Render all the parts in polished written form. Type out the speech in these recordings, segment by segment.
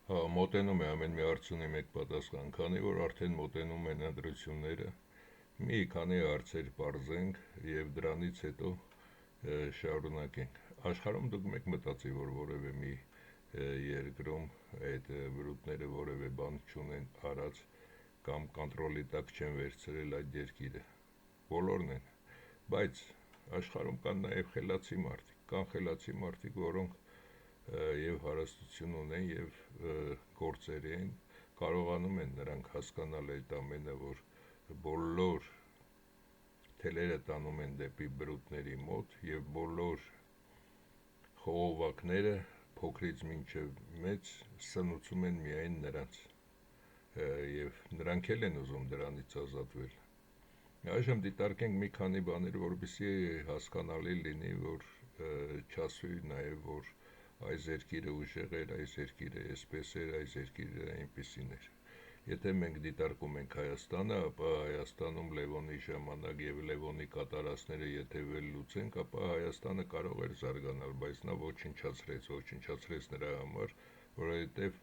Մոտենում է ամեն մի հարցունի մեկ պատասխան, քանի որ արդեն մոտենում են ընտրությունները, մի քանի հարցեր պարզենք և դրանից հետո շարունակենք։ Աշխարհում դուք մեկ մտածի, որ որևէ մի երկրում այդ բրուտները որևէ բան չունեն արած կամ կոնտրոլի տակ չեն վերցրել այդ երկիրը։ Բոլորն են, բայց աշխարհում կան նաև խելացի մարդիկ, կան խելացի մարդիկ, որոնք և հարստություն ունեն և գործերի են, կարողանում են նրանք հասկանալ այդ ամենը, որ բոլոր թելերը տանում են դեպի բրուտների մոտ և բոլոր խողովակները փոքրից մինչև մեծ սնուցում են միայն նրանց և նրանք էլ են ուզում դրանից ազատվել։ Այժմ դիտարկենք մի քանի բաներ, որպեսզի հասկանալի լինի, որ չասվի նաև, որ այս երկիրը ուժեղ էր, այս երկիրը էսպես էր, այս երկիրը այնպիսին էր։ Եթե մենք դիտարկում ենք Հայաստանը, ապա Հայաստանում Լևոնի ժամանակ և Լևոնի կատարածները եթե վերլուծենք, ապա Հայաստանը կարող էր զարգանալ, բայց նա ոչնչացրեց նրա համար, որովհետև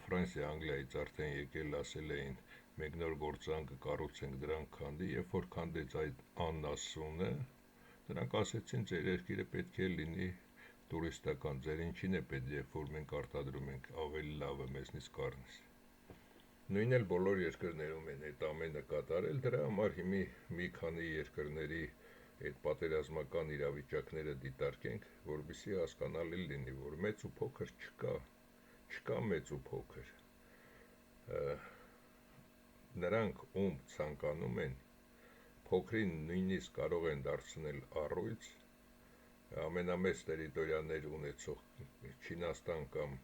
Ֆրանսիա, Անգլիայից արդեն եկել ասել էին մենք նոր գործարան կկառուցենք, դրանք քանդի, երբ որ քանդեց այդ անասունը, նրանք ասեցին ձեր երկիրը պետք է լինի տուրիստական, ձեր ինչին է պետք, երբ որ մենք արտադրում ենք ավելի լավը մեզնից կառնես։ Նույնն էլ բոլոր երկրներում են այդ ամենը կատարել, դրա համար մի քանի երկրների այդ պատերազմական իրավիճակները դիտարկենք, որպեսզի հասկանալի լինի, որ մեծ ու փոքր չկա մեծ ու փոքր։ Նրանք, ում ցանկանում են, փոքրին նույնիսկ կարող են դարձնել առույց, ամենամեծ տերիտորիաներ ունեցող Չինաստան կամ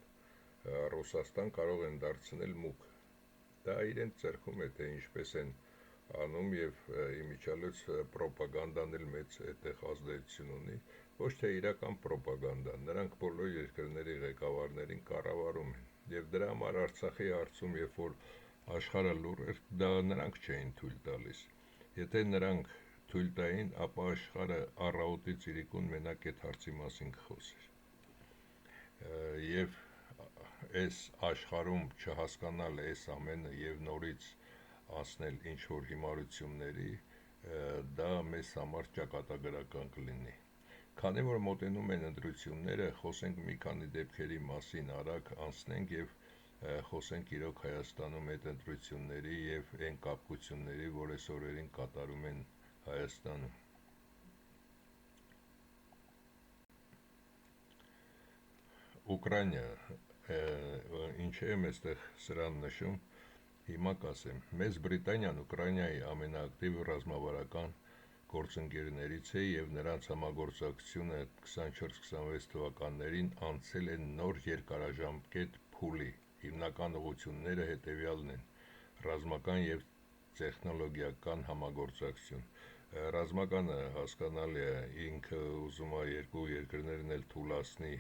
Ռուսաստան կարող են դարձնել մուգ։ Դա իրենց ձեռքում է, թե ինչպես են անում և իմիջիալոց պրոպագանդան էլ մեծ այդտեղ ազդեցություն ունի, ոչ թե իրական պրոպագանդան, նրանք բոլոր երկրների ղեկավարներին կառավարում են։ Եվ դրա համար Արցախի հարցում, երբ որ աշխարհը լուռ էր, դա նրանք չէին թույլ տալիս։ Եթե նրանք թույլ տային, ապա աշխարհը առավոտից իրիկուն մենակ այդ հարցի մասին կխոսեր։ Եվ այս աշխարհում չհասկանալ այս ամենը և նորից անցնել ինչ-որ հիմարությունների, դա մեզ համար ճակատագրական կլինի։ Քանի որ մոտենում են ընտրությունները, խոսենք մի քանի դեպքերի մասին, արագ անցնենք և խոսենք իրոք Հայաստանում այդ ընտրությունների և այն կապկությունների, որ այս օրերին կատարում են Հայաստանում։ Ուկրաինա, ինչի եմ այստեղ սրան նշում, հիմա կասեմ, Մեծ Բրիտանիան Ուկրաինայի ամենաակտիվ ռազմավարական գործընկերներից է և նրանց համագործակցությունը 24-26 թվականներին անցել է նոր երկարաժամկետ փուլի, հիմնական ուղղությունները հետևյալն են՝ ռազմական և տեխնոլոգիական համագործակցություն։ Ռազմականը հասկանալի է, ինքը ուզում է երկու երկրներն էլ թուլացնի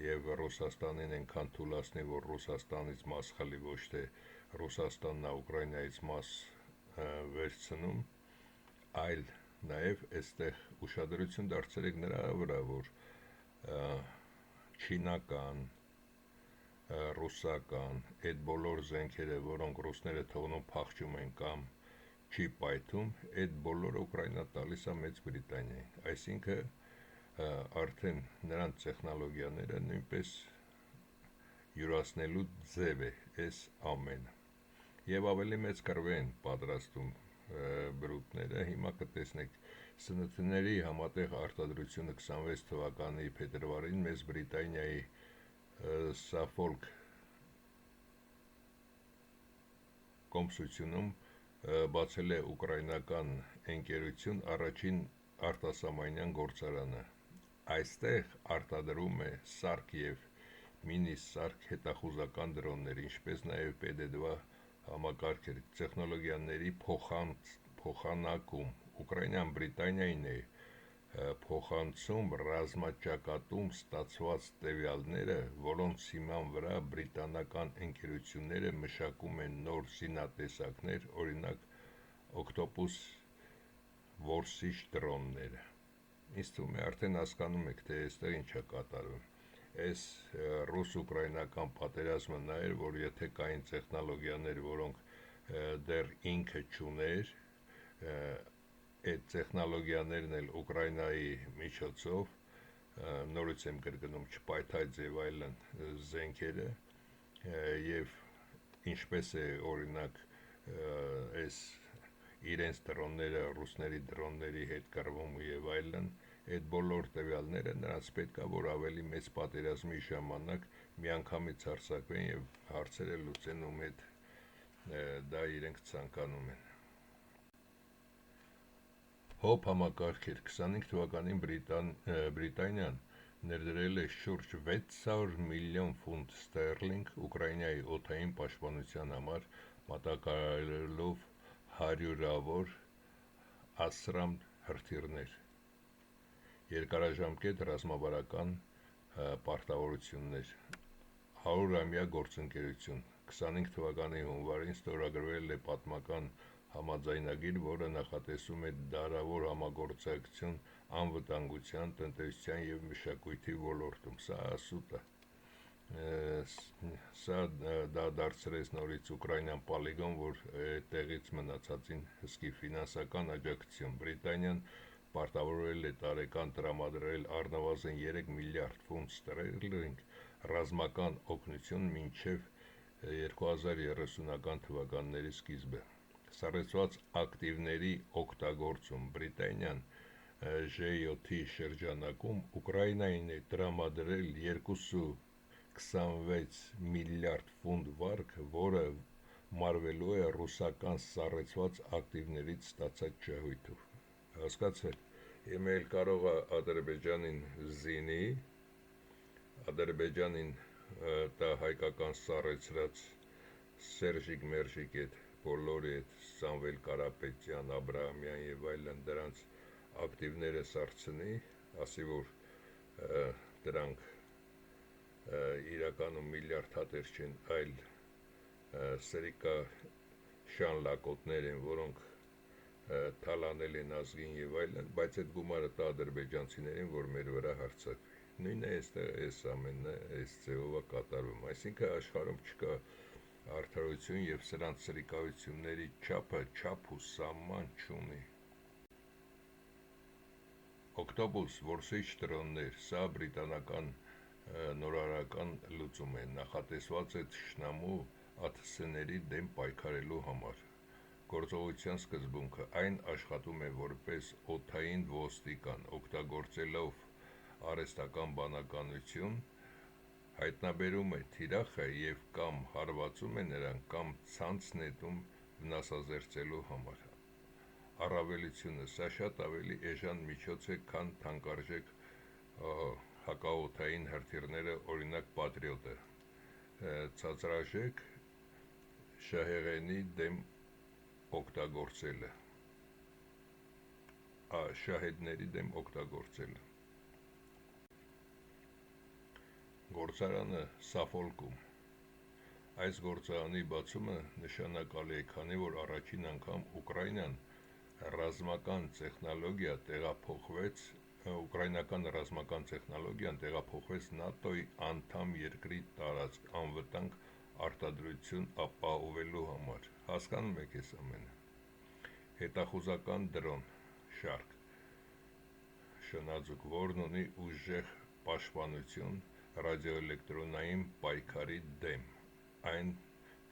և Ռուսաստանին այնքան թուլացնի, որ Ռուսաստանից մաս խլի, ոչ թե Ռուսաստանն է Ուկրաինայից մաս վերցնում, այլ նաև այստեղ ուշադրություն դարձրեք նրա վրա, որ չինական, ռուսական, այդ բոլոր զենքերը, որոնք ռուսները թողնում փախչում են կամ չի պայթում, այդ բոլորը Ուկրաինա տալիս է Մեծ Բրիտանիային, այսինքն արդեն նրանց տեխնոլոգիաները նույնպես յուրացնելու ձև է այս ամենը։ Եվ ավելի մեծ կռվի են պատրաստում բրուտները, հիմա կտեսնեք ՍՆԹ-ների համատեղ արտադրությունը 26 թվականի փետրվարին Մեծ Բրիտանիայի Սաֆոլք կոմսությունում բացել է ուկրաինական ընկերություն առաջին արտասահմանյան գործարանը։ Այստեղ արտադրում է սարք և մինի-սարք հետախուզական դրոններ, ինչպես նաև PD-2 համակարգեր, տեխնոլոգիաների փոխանակում։ Ուկրաինան Բրիտանիային է փոխանցում ռազմաճակատում ստացված տվյալները, որոնց հիման վրա բրիտանական ընկերությունները մշակում են նոր զինատեսակներ, օրինակ Octopus որսիչ դրոնները։ Ինձ թվում է արդեն հասկանում եք, թե այստեղ ինչ է կատարվում։ այս ռուս-ուկրաինական պատերազմը նա էր, որ եթե կային տեխնոլոգիաներ, որոնք դեռ ինքը չուներ, այդ տեխնոլոգիաներն էլ Ուկրաինայի միջոցով նորից եմ կրկնում չպայթած եւ այլն զենքերը եւ ինչպես է օրինակ այս իրենց դրոնները ռուսների դրոնների հետ կռվում եւ այլն այդ բոլոր տվյալները նրանց պետքա որ ավելի մեծ պատերազմի ժամանակ միանգամից հարձակվեն եւ հարցերը լուծեն ում հետ դա իրենք ցանկանում են Հոբ համակարգեր 25 թվականին Բրիտանիան ներդրել է շուրջ 600 միլիոն ֆունտ ստերլինգ Ուկրաինայի օդային պաշտպանության համար մատակարարելով հարյուրավոր ասրամ հրթիռներ երկարաժամկետ ռազմավարական պարտավորություններ 100-ամյա գործընկերություն 25 թվականի հունվարին ստորագրվել է պատմական համաձայնագիր, որը նախատեսում է դարավոր համագործակցություն անվտանգության, տնտեսության եւ մշակույթի ոլորտում։ Սա սուտ է։ Սա դա դարձրեց նորից Ուկրաինան պոլիգոն, որ տեղից մնացածին հսկի ֆինանսական աջակցություն։ Բրիտանիան պարտավորվել է տարեկան տրամադրել առնվազն 3 միլիարդ ֆունտ ստերլինգ ռազմական օգնություն մինչև 2030-ական թվականների սկիզբը։ Սառեցված ակտիվների օգտագործում Բրիտանիան J7-ի շրջանակում Ուկրաինային է տրամադրել 226 միլիարդ ֆունտ վարկ, որը մարվելու է ռուսական սառեցված ակտիվներից ստացած ջահույթով։ Հասկացել։ Հիմա էլ կարող է Ադրբեջանին զինի, Ադրբեջանին դա հայկական սառեցրած Սերժիկ Մերժիկ այդ բոլորի այդ Սամվել Կարապետյան, Աբրահամյան եւ այլն դրանց ակտիվները սարցնի, ասի որ դրանք իրականում միլիարդ հատեր չեն, այլ սրիկա շան լակոտներ են, որոնք թալանել են ազգին եւ այլն, բայց այդ գումարը տա ադրբեջանցիներին, որ մեր վրա հարձակվի։ Նույնն է այստեղ այս ամենը այս ձևով է կատարվում, այսինքն աշխարհում չկա արդարություն եւ սրանց սրիկայությունների չափը չափ ու սահման չունի։ Օկտոբոս որսեջ դրոններ, սա բրիտանական նորարարական լուծում է, նախատեսված է թշնամու ԱԹՍ-ների դեմ պայքարելու համար։ Գործողության սկզբունքը այն աշխատում է որպես օդային ոստիկան, օգտագործելով արհեստական բանականություն, հայտնաբերում է թիրախը եւ կամ հարվածում է նրան կամ ցանց նետում վնասազերծելու համար։ Առավելությունը սա շատ ավելի էժան միջոց է, քան թանկարժեք հակաօդային հրթիռները, օրինակ Պատրիոտը, ցածրաժեք շահեղենի դեմ օգտագործելը, շահեդների դեմ օգտագործելը։ Գործարանը Սաֆոլկում Այս գործարանի բացումը նշանակալի է, քանի որ առաջին անգամ Ուկրաինական ռազմական տեխնոլոգիան տեղափոխվեց ՆԱՏՕ-ի անդամ երկրի տարածք անվտանգ արտադրություն ապահովելու համար։ Հասկանում եք այս ամենը։ Հետախուզական դրոն շարք շնաձուկ, որն ունի ուժեղ պաշտպանություն ռադիոէլեկտրոնային պայքարի դեմ։ Այն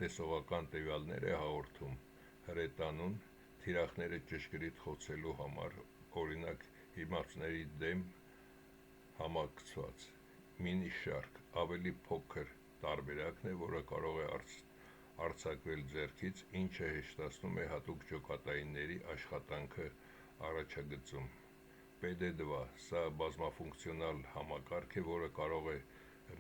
տեսողական տվյալներ է հաղորդում հրետանուն թիրախները ճշգրիտ խոցելու համար, օրինակ հիմարությունների դեմ համակցված մինի շարք, ավելի փոքր տարբերակն է, որը կարող է արձակվել ձեռքից, ինչը հեշտացնում է հատուկ ջոկատայինների աշխատանքը առաջագծում։ PD2 սա բազմաֆունկցիոնալ համակարգ է, որը կարող է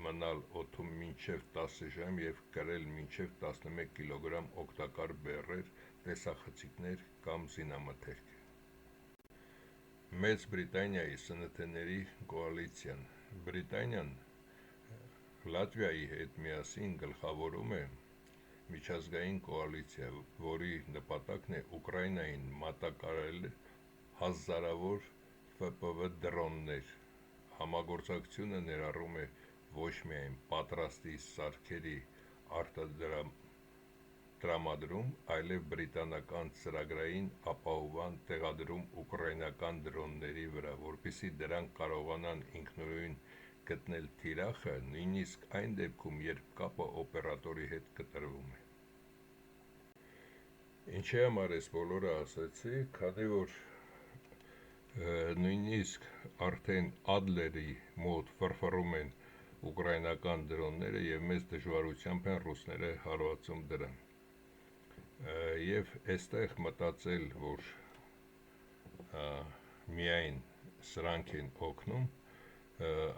մնալ օդում մինչև 10 ժամ եւ կրել մինչև 11 կիլոգրամ օգտակար բեռներ, տեսախցիկներ կամ զինամթերք։ Մեծ Բրիտանիայի ՍՆԹ-ների կոալիցիան Բրիտանիան Լատվիայի հետ միասին գլխավորում է միջազգային կոալիցիա, որի նպատակն է Ուկրաինային մատակարարել հազարավոր ՖՊՎ դրոններ։ Համագործակցությունը ներառում է ոչ միայն պատրաստի սարքերի տրամադրում, այլև բրիտանական ծրագրային ապահովման տեղադրում ուկրաինական դրոնների վրա, որպեսզի դրանք կարողանան ինքնուրույն գտնել թիրախը, նույնիսկ այն դեպքում, երբ կապը օպերատորի հետ կտրվում է։ Ինչի համար այս բոլորը ասացի, քանի որ նույնիսկ արդեն Ադլերի մոտ ֆրֆռում են ուկրաինական դրոնները և մեծ դժվարությամբ են ռուսները հարվածում դրան։ Եվ այստեղ մտածել, որ միայն սրանք են օգնում,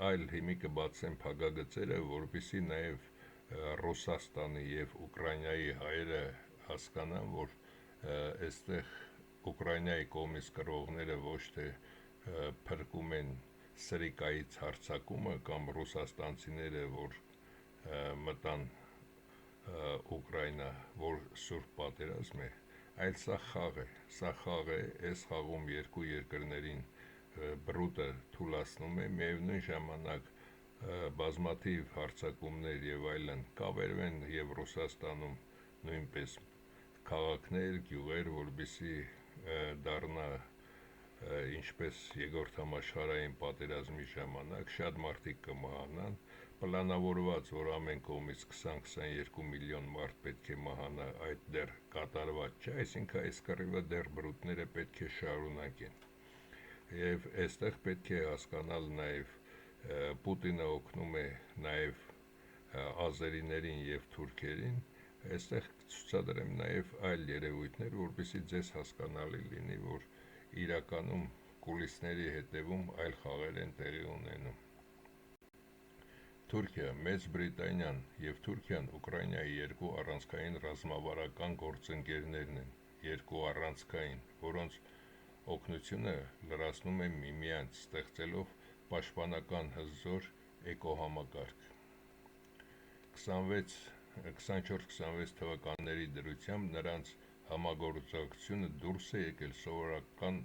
այլ հիմի կբացեմ փակագծերը, որպեսզի նաև Ռուսաստանի և Ուկրաինայի հայերը հասկանան, որ այստեղ Ուկրաինայի կողմից կրողները ոչ թե փրկում են սրիկայից հարձակումը կամ ռուսաստանցիները, որ մտան Ուկրաինա, որ սուրբ պատերազմ է, այլ սա խաղ է, այս խաղում երկու երկրներին բռուտը թուլացնում է, միևնույն ժամանակ բազմաթիվ հարձակումներ և այլն կավերվեն և Ռուսաստանում նույնպես քաղաքներ, գյուղեր, որպեսզի դառնա ինչպես երկրորդ համաշխարհային պատերազմի ժամանակ, շատ մարդիկ կմահանան, պլանավորված, որ ամեն կողմից 20-22 միլիոն մարդ պետք է մահանա, այդ դեռ կատարված չէ, այսինքն այս կռիվը դեռ բռուտները պետք է շարունակեն։ Եվ այստեղ պետք է հասկանալ նաև Պուտինը օգնում է նաև ազերիներին և թուրքերին, այստեղ ցուցադրեմ նաև այլ երևույթներ, որպեսզի ձեզ հասկանալի լինի, որ իրականում կուլիսների հետևում այլ խաղեր են տեղի ունենում։ Թուրքիա, Մեծ Բրիտանիան և Թուրքիան Ուկրաինայի երկու առանցքային ռազմավարական գործընկերներն են, երկու առանցքային, որոնց օգնությունը լրացնում է միմյանց, ստեղծելով պաշտպանական հզոր էկոհամակարգ։ 24-26 թվականների դրությամբ նրանց համագործակցությունը դուրս է եկել սովորական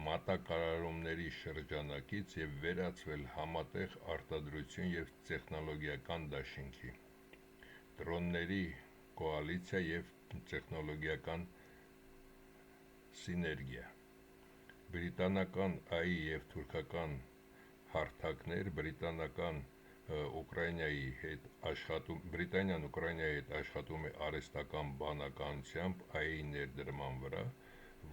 մատակարարումների շրջանակից և վերածվել համատեղ արտադրություն և տեխնոլոգիական դաշինքի, դրոնների կոալիցիա և տեխնոլոգիական սիներգիա։ Բրիտանական ԱԻ և թուրքական հարթակներ Բրիտանիան Ուկրաինայի հետ աշխատում է արհեստական բանականությամբ ԱԻ ներդրման վրա,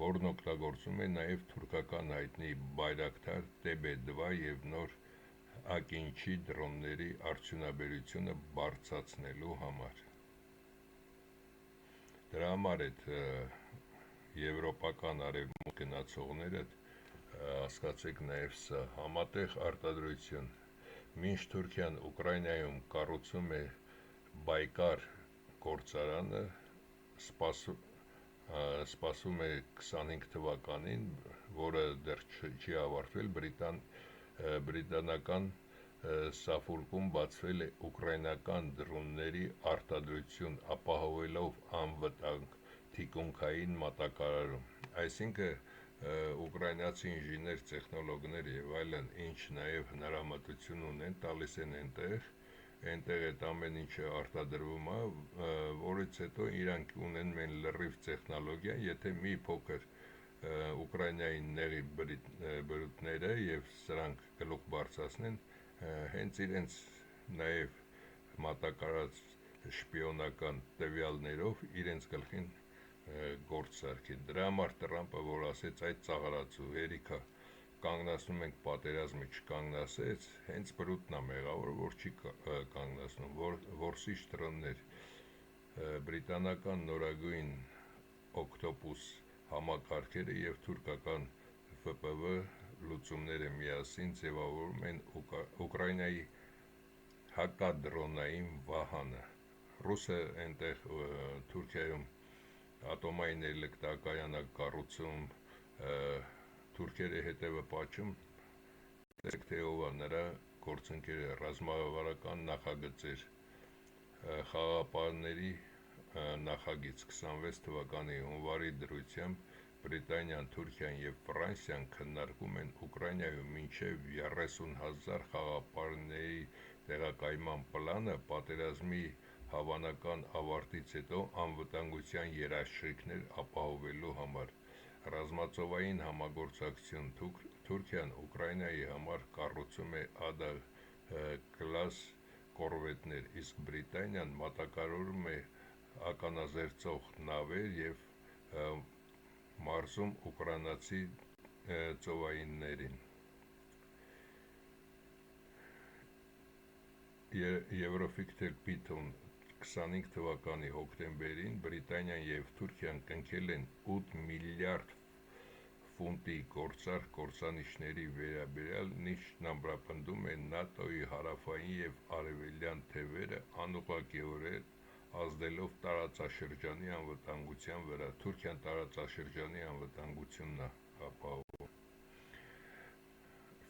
որն օգտագործում է նաև թուրքական հայտնի Բայրակթար TB2 և նոր ակինչի դրոնների արդյունաբերությունը բարձրացնելու համար։ Դրա համար այդ եվրոպական արևմուտք գնացողները հասկացեք նաև սա համատեղ արտադրություն։ Մինչ Թուրքիան Ուկրաինայում կառուցում է Բայկար գործարանը, սպասվում է 25 թվականին, որը դեռ չի ավարտվել, բրիտանական Սաֆոլկում բացվել է ուկրաինական դրոնների արտադրություն, ապահովելով անվտանգ թիկունքային մատակարարում, այսինքն ուկրաինացի ինժեներ, տեխնոլոգներ և այլն, ինչ նաև հնարամտություն ունեն, տալիս են այնտեղ այդ ամեն ինչը արտադրվում է, որից հետո իրանք ունեն մեն լրիվ տեխնոլոգիա, եթե մի փոքր Ուկրաինային նեղի բրուտները և սրանք գլուխ բարձրացնեն, հենց իրենց նաև մատակարարած շպիոնական տվյալներով իրենց գլխին գործ սարքեն։ Դրա համար Տրամպը, որ ասեց այդ ծաղրացու հերիքա կանգնացնում ենք պատերազմը, չկանգնացեց, հենց բրուտն է մեղավոր, որ չի կանգնացնում, որսի դրոններ, բրիտանական նորագույն օքտոպուս համակարգերը և թուրքական ՖՊՎ լուծումները միասին ձևավորում են Ուկրաինայի հակադրոնային վահանը։ Ռուսը այնտեղ Թուրքիայում ատոմային էլեկտրակայան է կառուցում, թուրքերը հետևը պատճում, տեսեք թե ով է նրա գործընկերը, ռազմավարական նախագծեր, խաղաղապահների նախագիծ 26 թվականի հունվարի դրությամբ Բրիտանիան, Թուրքիան և Ֆրանսիան քննարկում են Ուկրաինայում մինչև 30,000 խաղաղապահների տեղակայման պլանը պատերազմի հավանական ավարտից հետո անվտանգության երաշխիքներ ապահովելու համար։ Ռազմածովային համագործակցություն Թուրքիան Ուկրաինայի համար կառուցում է Ադա կլաս կորվետներ, իսկ Բրիտանիան մատակարարում է ականազերծող նավեր և մարզում ուկրաինացի ծովայիններին։ Եվրոֆիկտել Պիթոն 25 թվականի հոկտեմբերին Բրիտանիան և Թուրքիան կնքել են 8 միլիարդ ֆունտի գործարք կործանիչների վերաբերյալ, ինչն ամրապնդում է ՆԱՏՕ-ի հարավային և արևելյան թևերը, անուղղակիորեն ազդելով տարածաշրջանի անվտանգության վրա։ Թուրքիան տարածաշրջանի անվտանգությունն է ապահովում։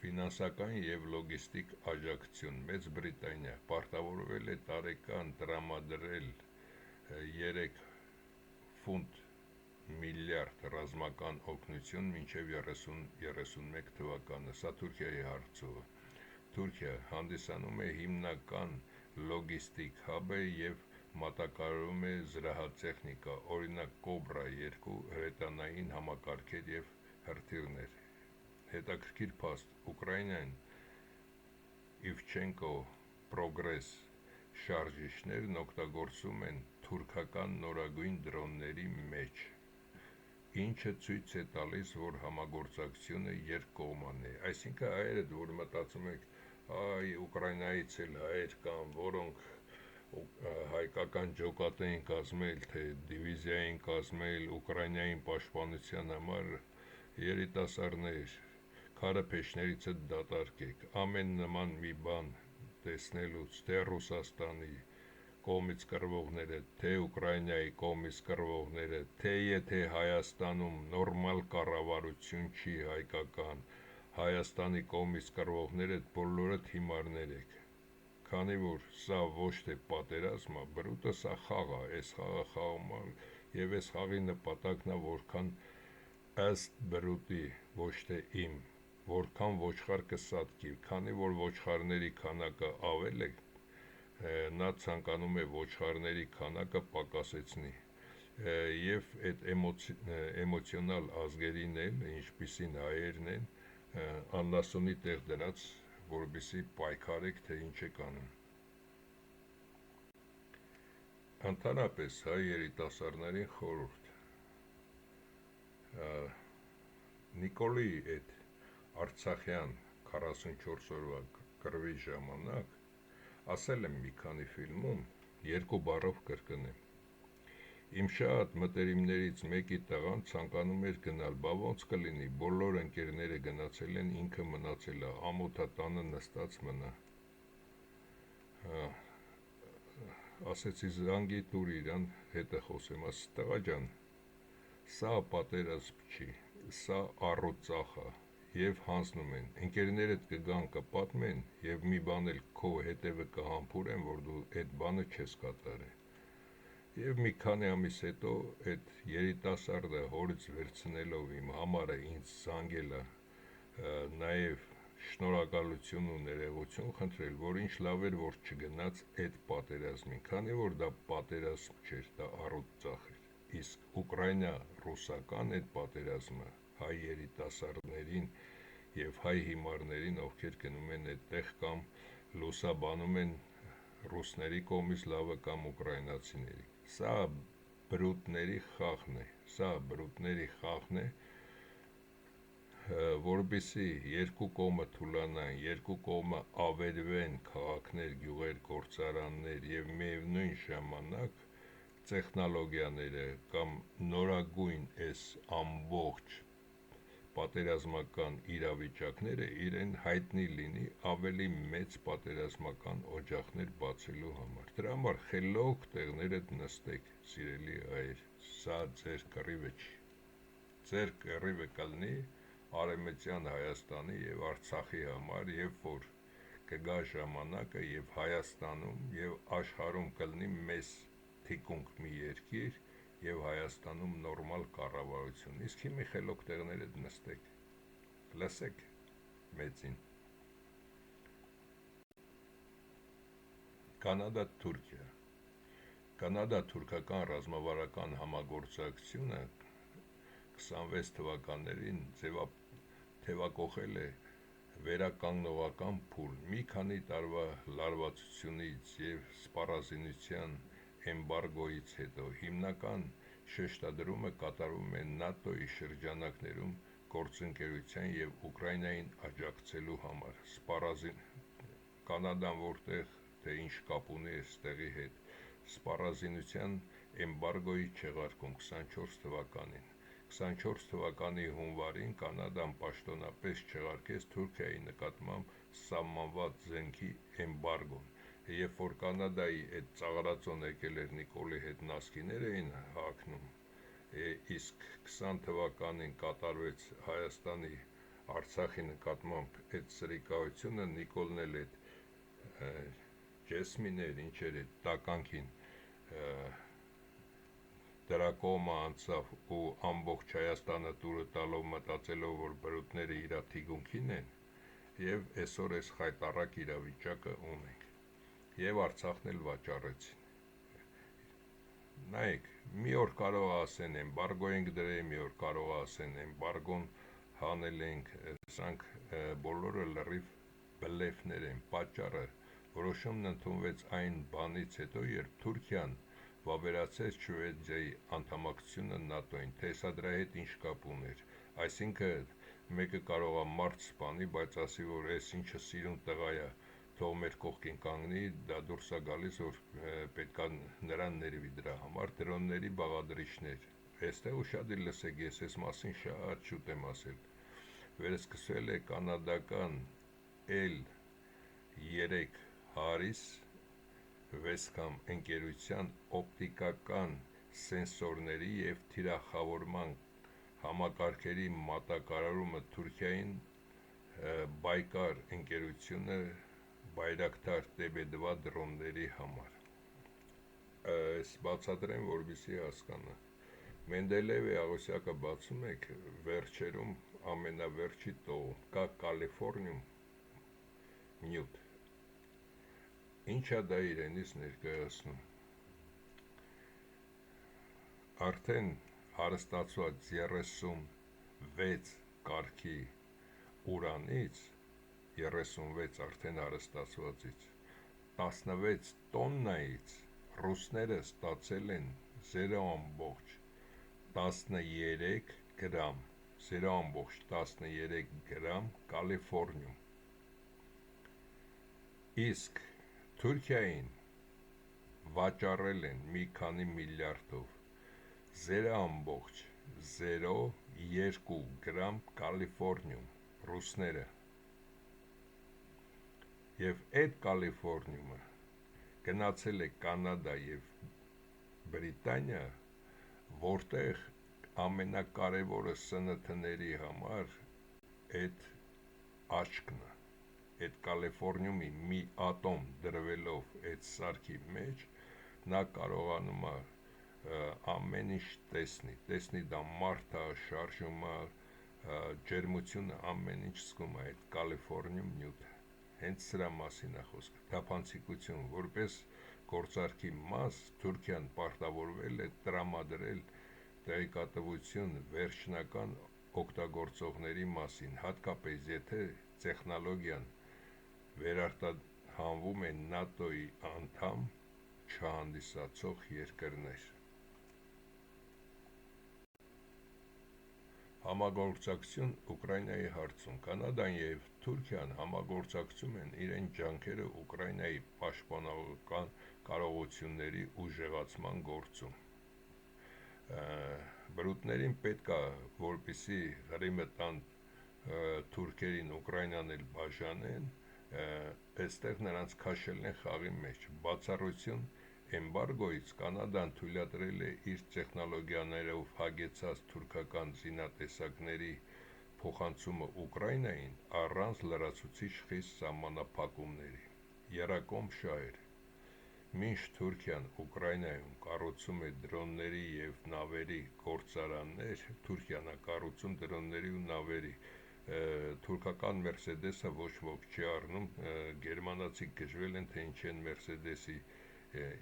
Ֆինանսական և լոգիստիկ աջակցություն Մեծ Բրիտանիա պարտավորվել է տարեկան տրամադրել 3 ֆունտ միլիարդ ռազմական օգնություն մինչև 2031 թվականը։ Սա Թուրքիայի հարցումը։ Թուրքիա հանդիսանում է հիմնական լոգիստիկ հաբը և մատակարարում է զրահատեխնիկա, օրինակ Կոբրա 2 հրետանային համակարգեր և հրթիռներ։ Հետաքրքիր փաստ. Ուկրաինան Իվչենկո Պրոգրես շարժիչներն օգտագործվում են թուրքական նորագույն դրոնների մեջ, ինչը ցույց է տալիս, որ համագործակցությունը երկկողմանի է։ Այսինքն հայերը, որ մտածում եք, Ուկրաինայից էլ հայեր կան, որոնք հայկական ջոկատ էին կազմել, թե դիվիզիա էին կազմել Ուկրաինային պաշտպանության համար, երիտասարդներ, քարը փեշներիցդ դատարկեք, ամեն նման մի բան տեսնելուց, թե Ռուսաստանի կողմից կռվողները, թե Ուկրաինայի կողմից կռվողները, թե եթե Հայաստանում նորմալ կառավարություն չի հայկական, Հայաստանի կողմից կռվողները բոլորդ հիմարներ եք, քանի որ սա ոչ թե պատերազմ է, բրուտը սա խաղ է, այս խաղը խաղում է և այս խաղի նպատակն է որքան ըստ բրուտի, ոչ թե իմ, որքան ոչխար կսատկի, քանի որ ոչխարների քանակը ավել է, նա ցանկանում է ոչխարների քանակը պակասեցնի և այդ էմոցիոնալ ազգերին էլ, ինչպիսին հայերն են, անասունի տեղ դրած, որպեսզի պայքարեք, թե ինչ եք անում։ Ընդհանրապես հայ երիտասարդներին խորհուրդ. Նիկոլի այդ արցախյան 44 օրվա կռվի ժամանակ ասել եմ մի քանի ֆիլմում, երկու բառով կրկնեմ. իմ շատ մտերիմներից մեկի տղան ցանկանում էր գնալ, բա ոնց կլինի, բոլոր ընկերները գնացել են, ինքը մնացել է, ամոթա տանը նստած մնա։ Ասեցի զանգի տուր իրան, հետը խոսեմ, ասեցի տղա ջան, սա պատերազմ չի, սա առուծախ է, և հանձնում են, ընկերներդ կգան կպատմեն և մի բան էլ քո հետևը կհամբուրեն, որ դու այդ բանը չես կատարել։ Եվ մի քանի ամիս հետո այդ երիտասարդը հորից վերցնելով իմ համարը ինձ զանգել է, նաև շնորհակալություն ու ներողություն խնդրել, որ ինչ լավ էր, որ չգնաց այդ պատերազմին, քանի որ դա պատերազմ չէր, դա առուծախ էր, իսկ ուկրաինա-ռուսական այդ պատերազմը հայ երիտասարդներին և հայ հիմարներին, ովքեր գնում են այդտեղ կամ լուսաբանում են ռուսների կողմից լավը կամ ուկրաինացիների, սա բրուտների խաղն է, որպեսզի երկու կողմը թուլանան, երկու կողմը ավերվեն քաղաքներ, գյուղեր, գործարաններ և միևնույն ժամանակ տեխնոլոգիաները կամ նորագույն այս ամբողջ պատերազմական իրավիճակները իրեն հայտնի լինի ավելի մեծ պատերազմական օջախներ բացելու համար։ Դրա համար խելոք տեղներդ նստեք, սիրելի հայր, սա ձեր կռիվը չի, ձեր կռիվը կլինի Արևմտյան Հայաստանի և Արցախի համար, երբ որ կգա ժամանակը և Հայաստանում և աշխարհում կլինի մեզ թիկունք մի երկիր և Հայաստանում նորմալ կառավարություն, իսկ հիմա խելոք տեղներդ նստեք, լսեք մեծին։ Կանադա-Թուրքիա Կանադա-թուրքական ռազմավարական համագործակցությունը 26 թվականներին թևակողել է վերականգնողական փուլ մի քանի տարվա լարվածությունից և սպառազինության էմբարգոյից հետո հիմնական շեշտադրումը կատարվում է ՆԱՏՕ-ի շրջանակներում գործընկերության և Ուկրաինային աջակցելու համար։ Կանադան որտեղ թե ինչ կապ ունի այստեղի հետ, սպառազինության էմբարգոյի չեղարկում 24 թվականին։ 24 թվականի հունվարին Կանադան պաշտոնապես չեղարկեց Թուրքիայի նկատմամբ սահմանված զենքի էմբարգոն։ Երբ որ Կանադայի այդ ծաղրածոն եկել էր Նիկոլի հետ նասկիներ էին հագնում, իսկ 20 թվականին կատարվեց Հայաստանի Արցախի նկատմամբ այդ սրիկայությունը, Նիկոլն էլ այդ ջեսմիներ, ինչեր այդ տականքին դրա կողմը անցավ ու ամբողջ Հայաստանը տուրը տալով մտածելով, որ բրուտները իրա թիկունքին են, և այսօր այս խայտառակ իրավիճակը ունենք, և Արցախն էլ վաճառեցին։ Նայեք, մի օր կարող ասեն էմբարգո ենք դրել, մի օր կարող ասեն էմբարգոն հանել ենք, սրանք բոլորը լրիվ բլեֆներ են։ Պատճառը որոշումն ընդունվեց այն բանից հետո, երբ Թուրքիան վավերացրեց Շվեդիայի անդամակցությունը ՆԱՏՕ-ին, թե սա դրա հետ ինչ կապ ուներ։ Այսինքն մեկը կարող է մարդ սպանի, բայց ասի, որ այս ինչը սիրուն տղա է, թող մեր կողքին կանգնի, դա դուրս է գալիս, որ պետք է նրան ներվի դրա համար, դրոնների բաղադրիչներ։ Այստեղ ուշադիր լսեք, ես այս մասին շատ շուտ եմ ասել։ Վերսկսվել է կանադական L3 Harris Westcam ընկերության օպտիկական սենսորների և թիրախավորման համակարգերի մատակարարումը Թուրքիային Բայկար ընկերությունը Բայրակթար TB2 դրոնների համար։ Այս բացատրեմ, որպեսզի հասկանա։ Մենդելեևի աղյուսակը բացում եք, վերջերում ամենավերջի տողում կա կալիֆորնիում նյութ։ Ինչ է դա իրենից ներկայացնում։ Արդեն հարստացված 36 կարգի ուրանից, 36 արդեն հարստացվածից, 16 տոննայից ռուսները ստացել են 0.13 գրամ, 0.13 գրամ կալիֆորնիում, իսկ Թուրքիային վաճառել են մի քանի միլիարդով 0.02 գրամ կալիֆորնիում ռուսները, և այդ կալիֆորնիումը գնացել է Կանադա և Բրիտանիա, որտեղ ամենակարևորը ՍՆԹ-ների համար այդ աչքն է։ Այդ Կալիֆորնիումի մի ատոմ դրվելով այդ սարքի մեջ, նա կարողանում է ամեն ինչ տեսնի, դա մարդ է, շարժում է, ջերմությունը, ամեն ինչ զգում է այդ Կալիֆորնիում նյութը։ Հենց սրա մասին է խոսքը։ Թափանցիկություն, որպես գործարքի մաս Թուրքիան պարտավորվել է տրամադրել տեղեկատվություն վերջնական օգտագործողների մասին, հատկապես եթե տեխնոլոգիան վերարտահանվում է ՆԱՏՕ-ի անդամ չհանդիսացող երկրներ։ Համագործակցություն Ուկրաինայի հարցում։ Կանադան և Թուրքիան համագործակցում են իրենց ջանքերը Ուկրաինայի պաշտպանողական կարողությունների ուժեղացման գործում։ Բրուտներին պետք է, որպեսզի հրիմը տան թուրքերին Ուկրաինան էլ բաժանեն, այստեղ նրանց քաշելն են խաղի մեջ։ Բացառություն էմբարգոյից Կանադան թույլատրել է իր տեխնոլոգիաներով հագեցած թուրքական զինատեսակների փոխանցումը Ուկրաինային առանց լրացուցիչ խիստ սահմանափակումների։ Եռակողմ շահեր։ Մինչ Թուրքիան Ուկրաինայում կառուցում է դրոնների և նավերի գործարաններ, Թուրքիան է կառուցում դրոնների ու նավերի թուրքական Մերսեդեսը ոչ ոք չի առնում, գերմանացի գժվել են, թե ինչ են Մերսեդեսի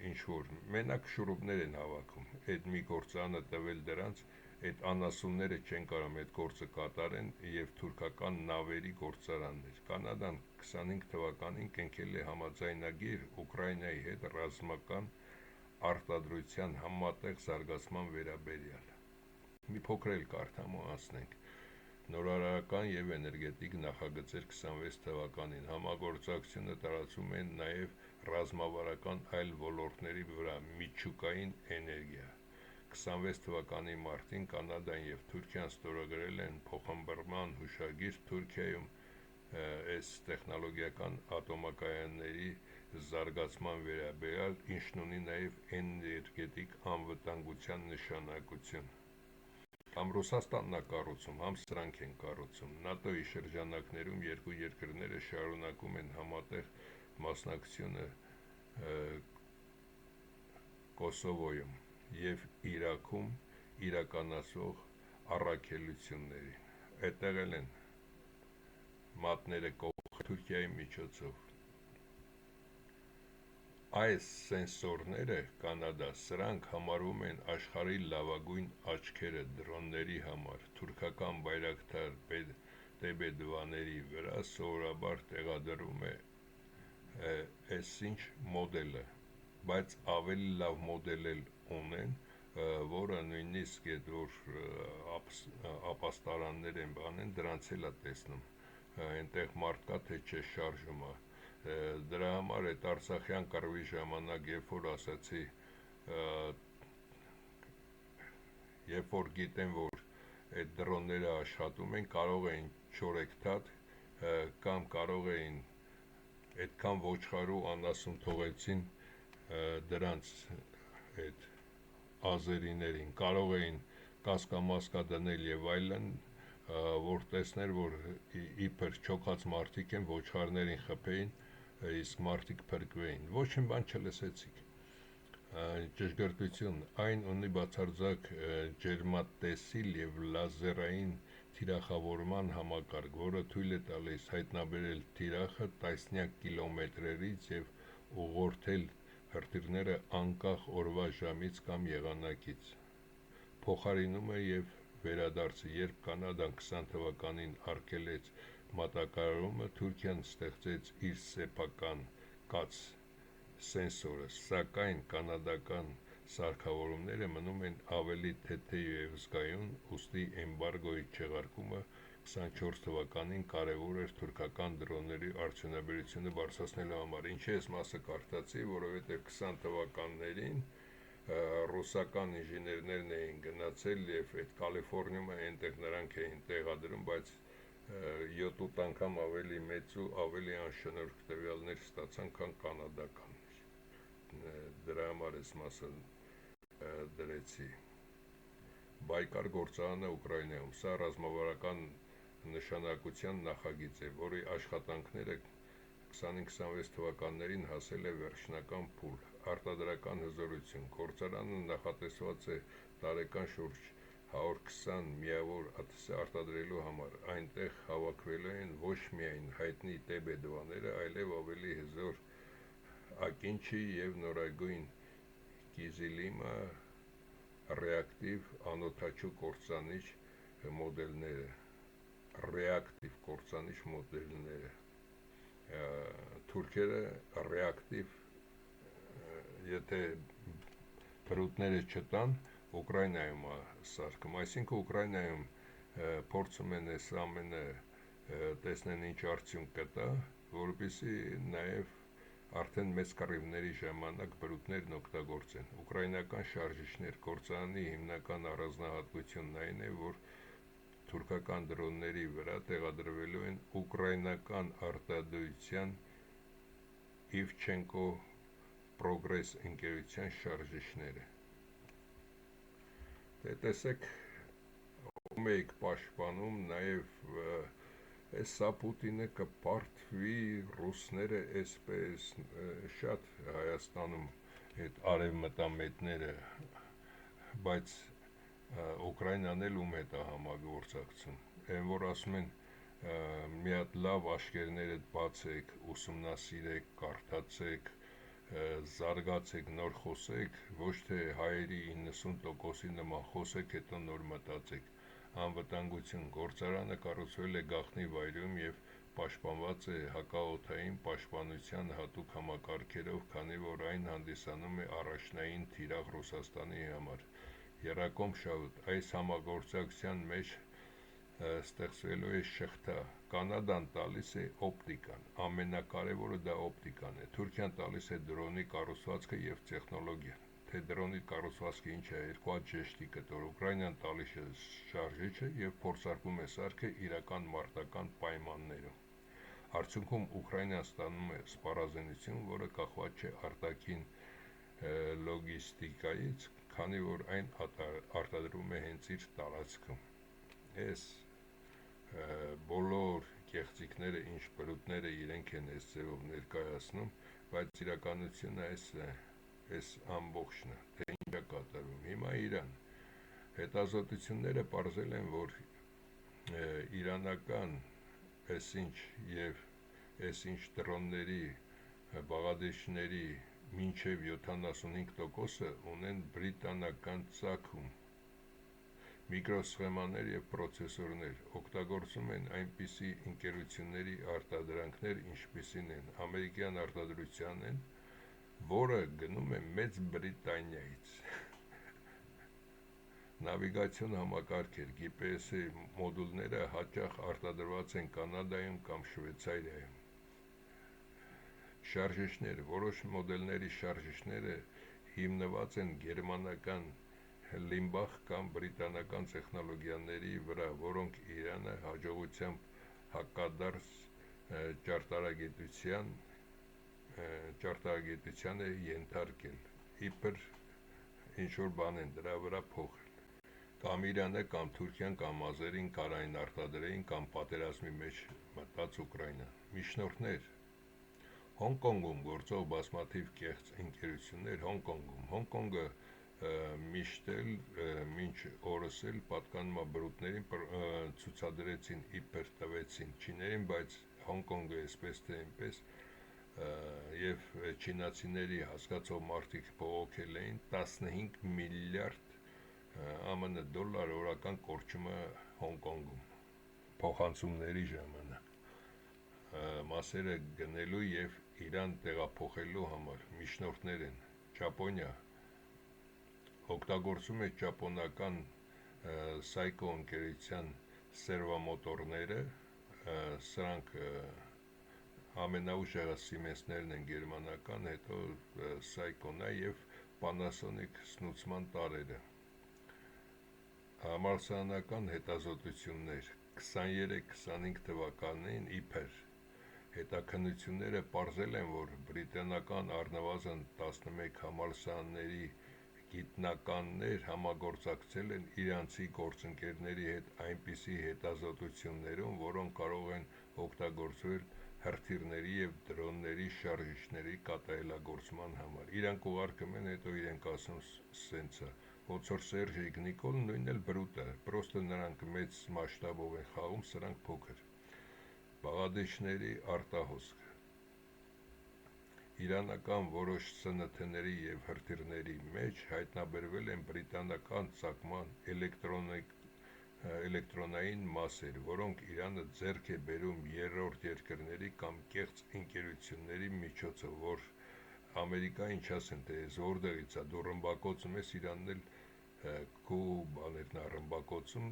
ինչ-որ, մենակ շուրուպներ են հավաքում, այդ մի գործանը տվել դրանց, այդ անասունները չեն կարում այդ գործը կատարեն և թուրքական նավերի գործարաններ։ Կանադան 25 թվականին կնքել է համաձայնագիր Ուկրաինայի հետ ռազմական արտադրության համատեղ զարգացման վերաբերյալ։ Մի փոքր էլ կարդամ ու անցնենք։ Նորարարական և էներգետիկ նախագծեր 26 թվականին համագործակցությունը տարածում են նաև ռազմավարական այլ ոլորտների վրա, միջուկային էներգիա։ 26 թվականի մարտին Կանադան և Թուրքիան ստորագրել են փոխհմբռնման հուշագիր Թուրքիայում այս տեխնոլոգիական ատոմակայանների զարգացման վերաբերյալ, ինչն ունի նաև էներգետիկ անվտանգության նշանակություն։ Համ Ռուսաստանն է կառուցում, համ սրանք են կառուցում։ ՆԱՏՕ-ի շրջանակներում երկու երկրները շարունակում են համատեղ մասնակցությունը Կոսովոյում և Իրաքում իրականացվող առաքելություններին։ Այդտեղ էլ են մատները կողք Թուրքիայի միջոցով։ Այս սենսորները Կանադա, սրանք համարվում են աշխարհի լավագույն աչքերը դրոնների համար։ Թուրքական բայրակթար TB2-ների վրա սովորաբար տեղադրվում է այսինչ մոդելը, բայց ավելի լավ մոդել էլ ունեն, որը նույնիսկ այդ որ ապաստարաններ են բանեն, դրանց էլ է տեսնում, այնտեղ մարդ կա, թե չէ շարժում է։ Դրա համար այդ Արցախյան կռվի ժամանակ, երբ որ ասացի, երբ որ գիտեն, որ այդ դրոնները աշխատում են, կարող էին չորեքթաթ կամ կարող էին այդքան ոչխարու անասուն թողեցին դրանց այդ ազերիներին, կարող էին կասկամասկա դնել և այլն, որ տեսներ, որ իբր չոքած մարդիկ են, ոչխարներին խփեին, իսկ մարդիկ փրկվեին։ Ոչինչ բան չլսեցիք։ Ճշգրտություն, այն ունի բացարձակ ջերմատեսիլ և լազերային թիրախավորման համակարգ, որը թույլ է տալիս հայտնաբերել թիրախը տասնյակ կիլոմետրերից և ուղղորդել հրթիռները անկախ օրվա ժամից կամ եղանակից։ Փոխարինումը և վերադարձը, երբ Կանադան 20 թվականին արգելեց մատակարարումը, Թուրքիան ստեղծեց իր սեփական ԿԱՑ սենսորը, սակայն կանադական սարքավորումները մնում են ավելի թեթև և զգայուն, ուստի էմբարգոյի չեղարկումը 24 թվականին կարևոր էր թուրքական դրոնների արդյունաբերությունը բարձրացնելու համար։ Ինչի այս մասը կարդացի, որովհետև 20 թվականներին ռուսական ինժեներներն էին գնացել և այդ Կալիֆորնիումը այնտեղ նրանք էին տեղադրում, բայց 7-8 անգամ ավելի մեծ ու ավելի անշնորհք տվյալներ ստացան, քան կանադականներ։ Դրա համար այս մասը դրեցի։ Բայկար գործարանը Ուկրաինայում, սա ռազմավարական նշանակության նախագիծ է, որի աշխատանքները 2026 թվականներին հասել է վերջնական փուլ, արտադրական հզորություն։ Գործարանը նախատեսված է տարեկան շուրջ 120 միավոր ԱԹՍ արտադրելու համար։ Այնտեղ հավաքվելու են ոչ միայն հայտնի TB2-ները, այլև ավելի հզոր ակինչի և նորագույն կիզիլիմը ռեակտիվ անօդաչու կործանիչ մոդելները։ Թուրքերը ռեակտիվ, եթե բրուտները չտան, Ուկրաինայում է սարքում, այսինքն Ուկրաինայում փորձում են այս ամենը տեսնեն ինչ արդյունք կտա, որպեսզի նաև արդեն մեծ կռիվների ժամանակ բրուտներն օգտագործեն։ Ուկրաինական շարժիչներ, գործարանի հիմնական առանձնահատկությունն այն է, որ թուրքական դրոնների վրա տեղադրվելու են ուկրաինական արտադրության Իվչենկո Պրոգրես ընկերության շարժիչները։ Տեսեք, ում էիք պաշտպանում, նաև սա Պուտինը կպարտվի, ռուսները այսպես շատ Հայաստանում այդ արևմտամետները, բայց Ուկրաինան էլ ում հետ է համագործակցում, այն որ ասում են մի հատ լավ աշկերները բացեք, ուսումնասիրեք, կարդացեք, զարգացեք, նոր խոսեք, ոչ թե հայերի 90%-ի նման խոսեք, հետո նոր մտածեք։ Անվտանգություն գործարանը կառուցվել է գաղտնի վայրում եւ պաշտպանված է հակաօդային պաշտպանության հատուկ համակարգերով, քանի որ այն հանդիսանում է առաջնային թիրախ Ռուսաստանի համար։ Եռակոմ շահույթ այս համագործակցության մեջ ստեղծվելու է շղթա։ Կանադան տալիս է օպտիկան, ամենակարևորը դա օպտիկան է։ Թուրքիան տալիս է դրոնի կառուցվածքը եւ տեխնոլոգիան։ Թե դրոնի կառուցվածքը ինչ է, երկու հատ ժեշտի կտոր։ Ուկրաինան տալիս է շարժիչը եւ փորձարկում է սարքը իրական մարտական պայմաններում։ Արդյունքում Ուկրաինան ստանում է սպառազինություն, որը կախված չէ արտաքին լոգիստիկայից, քանի որ այն արտադրվում է հենց իր տարածքում։ Այս բոլոր կեղծիքները, ինչ բրուտները իրենք են այս ձևով ներկայացնում, բայց իրականությունը այս ամբողջն է, թե ինչ է կատարվում։ Հիմա Իրան հետազոտությունները պարզել են, որ իրանական այսինչ եւ այսինչ դրոնների, բաղադրիչների մինչև 75%-ը ունեն բրիտանական ծագում։ Միկրոսխեմաներ եւ պրոցեսորներ օգտագործում են այնպիսի ընկերությունների արտադրանքներ, ինչպիսին են ամերիկյան արտադրության, որը գնում է Մեծ Բրիտանիայից։ Նավիգացիոն համակարգեր, GPS-ի մոդուլները հաճախ արտադրված են Կանադայում կամ Շվեյցարիայում։ Շարժիչներ, որոշ մոդելների շարժիչները հիմնված են գերմանական Լիմբախ կամ բրիտանական տեխնոլոգիաների վրա, որոնք Իրանը հաջողությամբ հակադարձ ճարտարագիտության է ենթարկել, իբր ինչ-որ բան են դրա վրա փոխել։ Կամ Իրանը, կամ Թուրքիան, կամ ազերին կարային արտադրեին, կամ պատերազմի մեջ մտած Ուկրաինան։ Միջնորդներ Հոնկոնգում գործող բազմաթիվ կեղծ ընկերություններ Հոնկոնգը միշտ էլ մինչ օրս էլ պատկանում է բրուտներին, ցուցադրեցին իբր տվեցին չիներին, բայց Հոնկոնգը այսպես թե այնպես եւ չինացիների հասկացող մարդիկ բողոքել էին 15 միլիարդ ԱՄՆ դոլար օրական կորչումը Հոնկոնգում փոխանցումների ժամանակ մասերը գնելու եւ Իրան տեղափոխելու համար միջնորդներ են Ճապոնիա օգտագործում է ճապոնական Սայկո ընկերության սերվամոտորները, սրանք ամենաուժեղը Siemens-ներն են գերմանական, հետո Սայկոն է եւ Panasonic սնուցման տարրերը։ Համալսարանական հետազոտություններ 23-25 թվականներին իբր հետաքննությունները պարզել են, որ բրիտանական առնվազն 11 համալսարանների գիտնականներ համագործակցել են իրանցի գործընկերների հետ այնպիսի հետազոտություններում, որոնք կարող են օգտագործվել հրթիռների եւ դրոնների շարժիչների կատարելագործման համար։ Իրանք ուղարկում են, հետո իրենք ասում սենց է, ոնց որ Սերժիկ Նիկոլ նույնն էլ բրուտ է, պրոստը նրանք մեծ մասշտաբով են խաղում, սրանք փոքր։ Բաղադրիչների արտահոսք Իրանական որոշ ՍՆԹ-ների եւ հրթիռների մեջ հայտնաբերվել են բրիտանական ծագման էլեկտրոնային մասեր, որոնք Իրանը ձեռք է բերում երրորդ երկրների կամ կեղծ ընկերությունների միջոցով, որ Ամերիկա ինչ ասեն, թե ես որտեղից է, դու ռմբակոծում ես, Իրանն էլ քու բաներն է ռմբակոծում,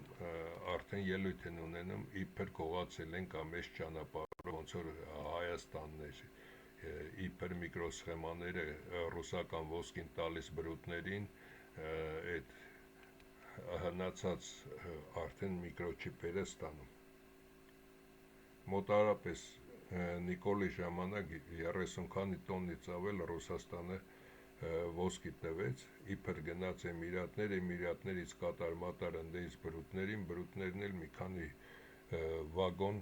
արդեն ելույթ են ունենում, իբր գողացել են կամ այս ճանապարհով, ոնց որ Հայաստանն էր, իբր միկրոսխեմաները ռուսական ոսկին տալիս բրուտներին, այդ հնացած արդեն միկրոչիպերը ստանում։ Մոտարապես Նիկոլի ժամանակ 30 քանի տոննից ավել Ռուսաստանը ոսկի տվեց, իբր գնաց Էմիրատներից կատար-մատար ընդեից բրուտներն էլ մի քանի վագոն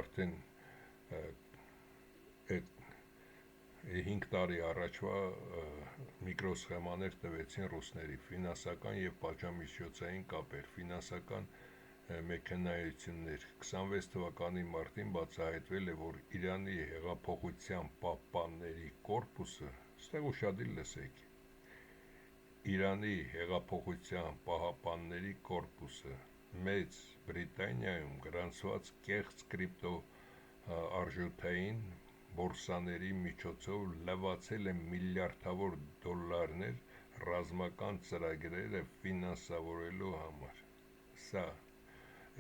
արդեն այդ 5 տարի առաջվա միկրոսխեմաներ տվեցին ռուսների, ֆինանսական եւ պատժամիջոցային կապեր, ֆինանսական մեքենայություններ 26 թվականի մարտին բացահայտվել է, որ Իրանի հեղափոխության պահպանների կորպուսը, ստեղ ուշադիր լսեք, Իրանի հեղափոխության պահապանների կորպուսը Մեծ Բրիտանիայում գրանցված կեղծ կրիպտո արժութային բորսաների միջոցով լվացել է միլիարդավոր դոլարներ ռազմական ծրագրերը ֆինանսավորելու համար։ Սա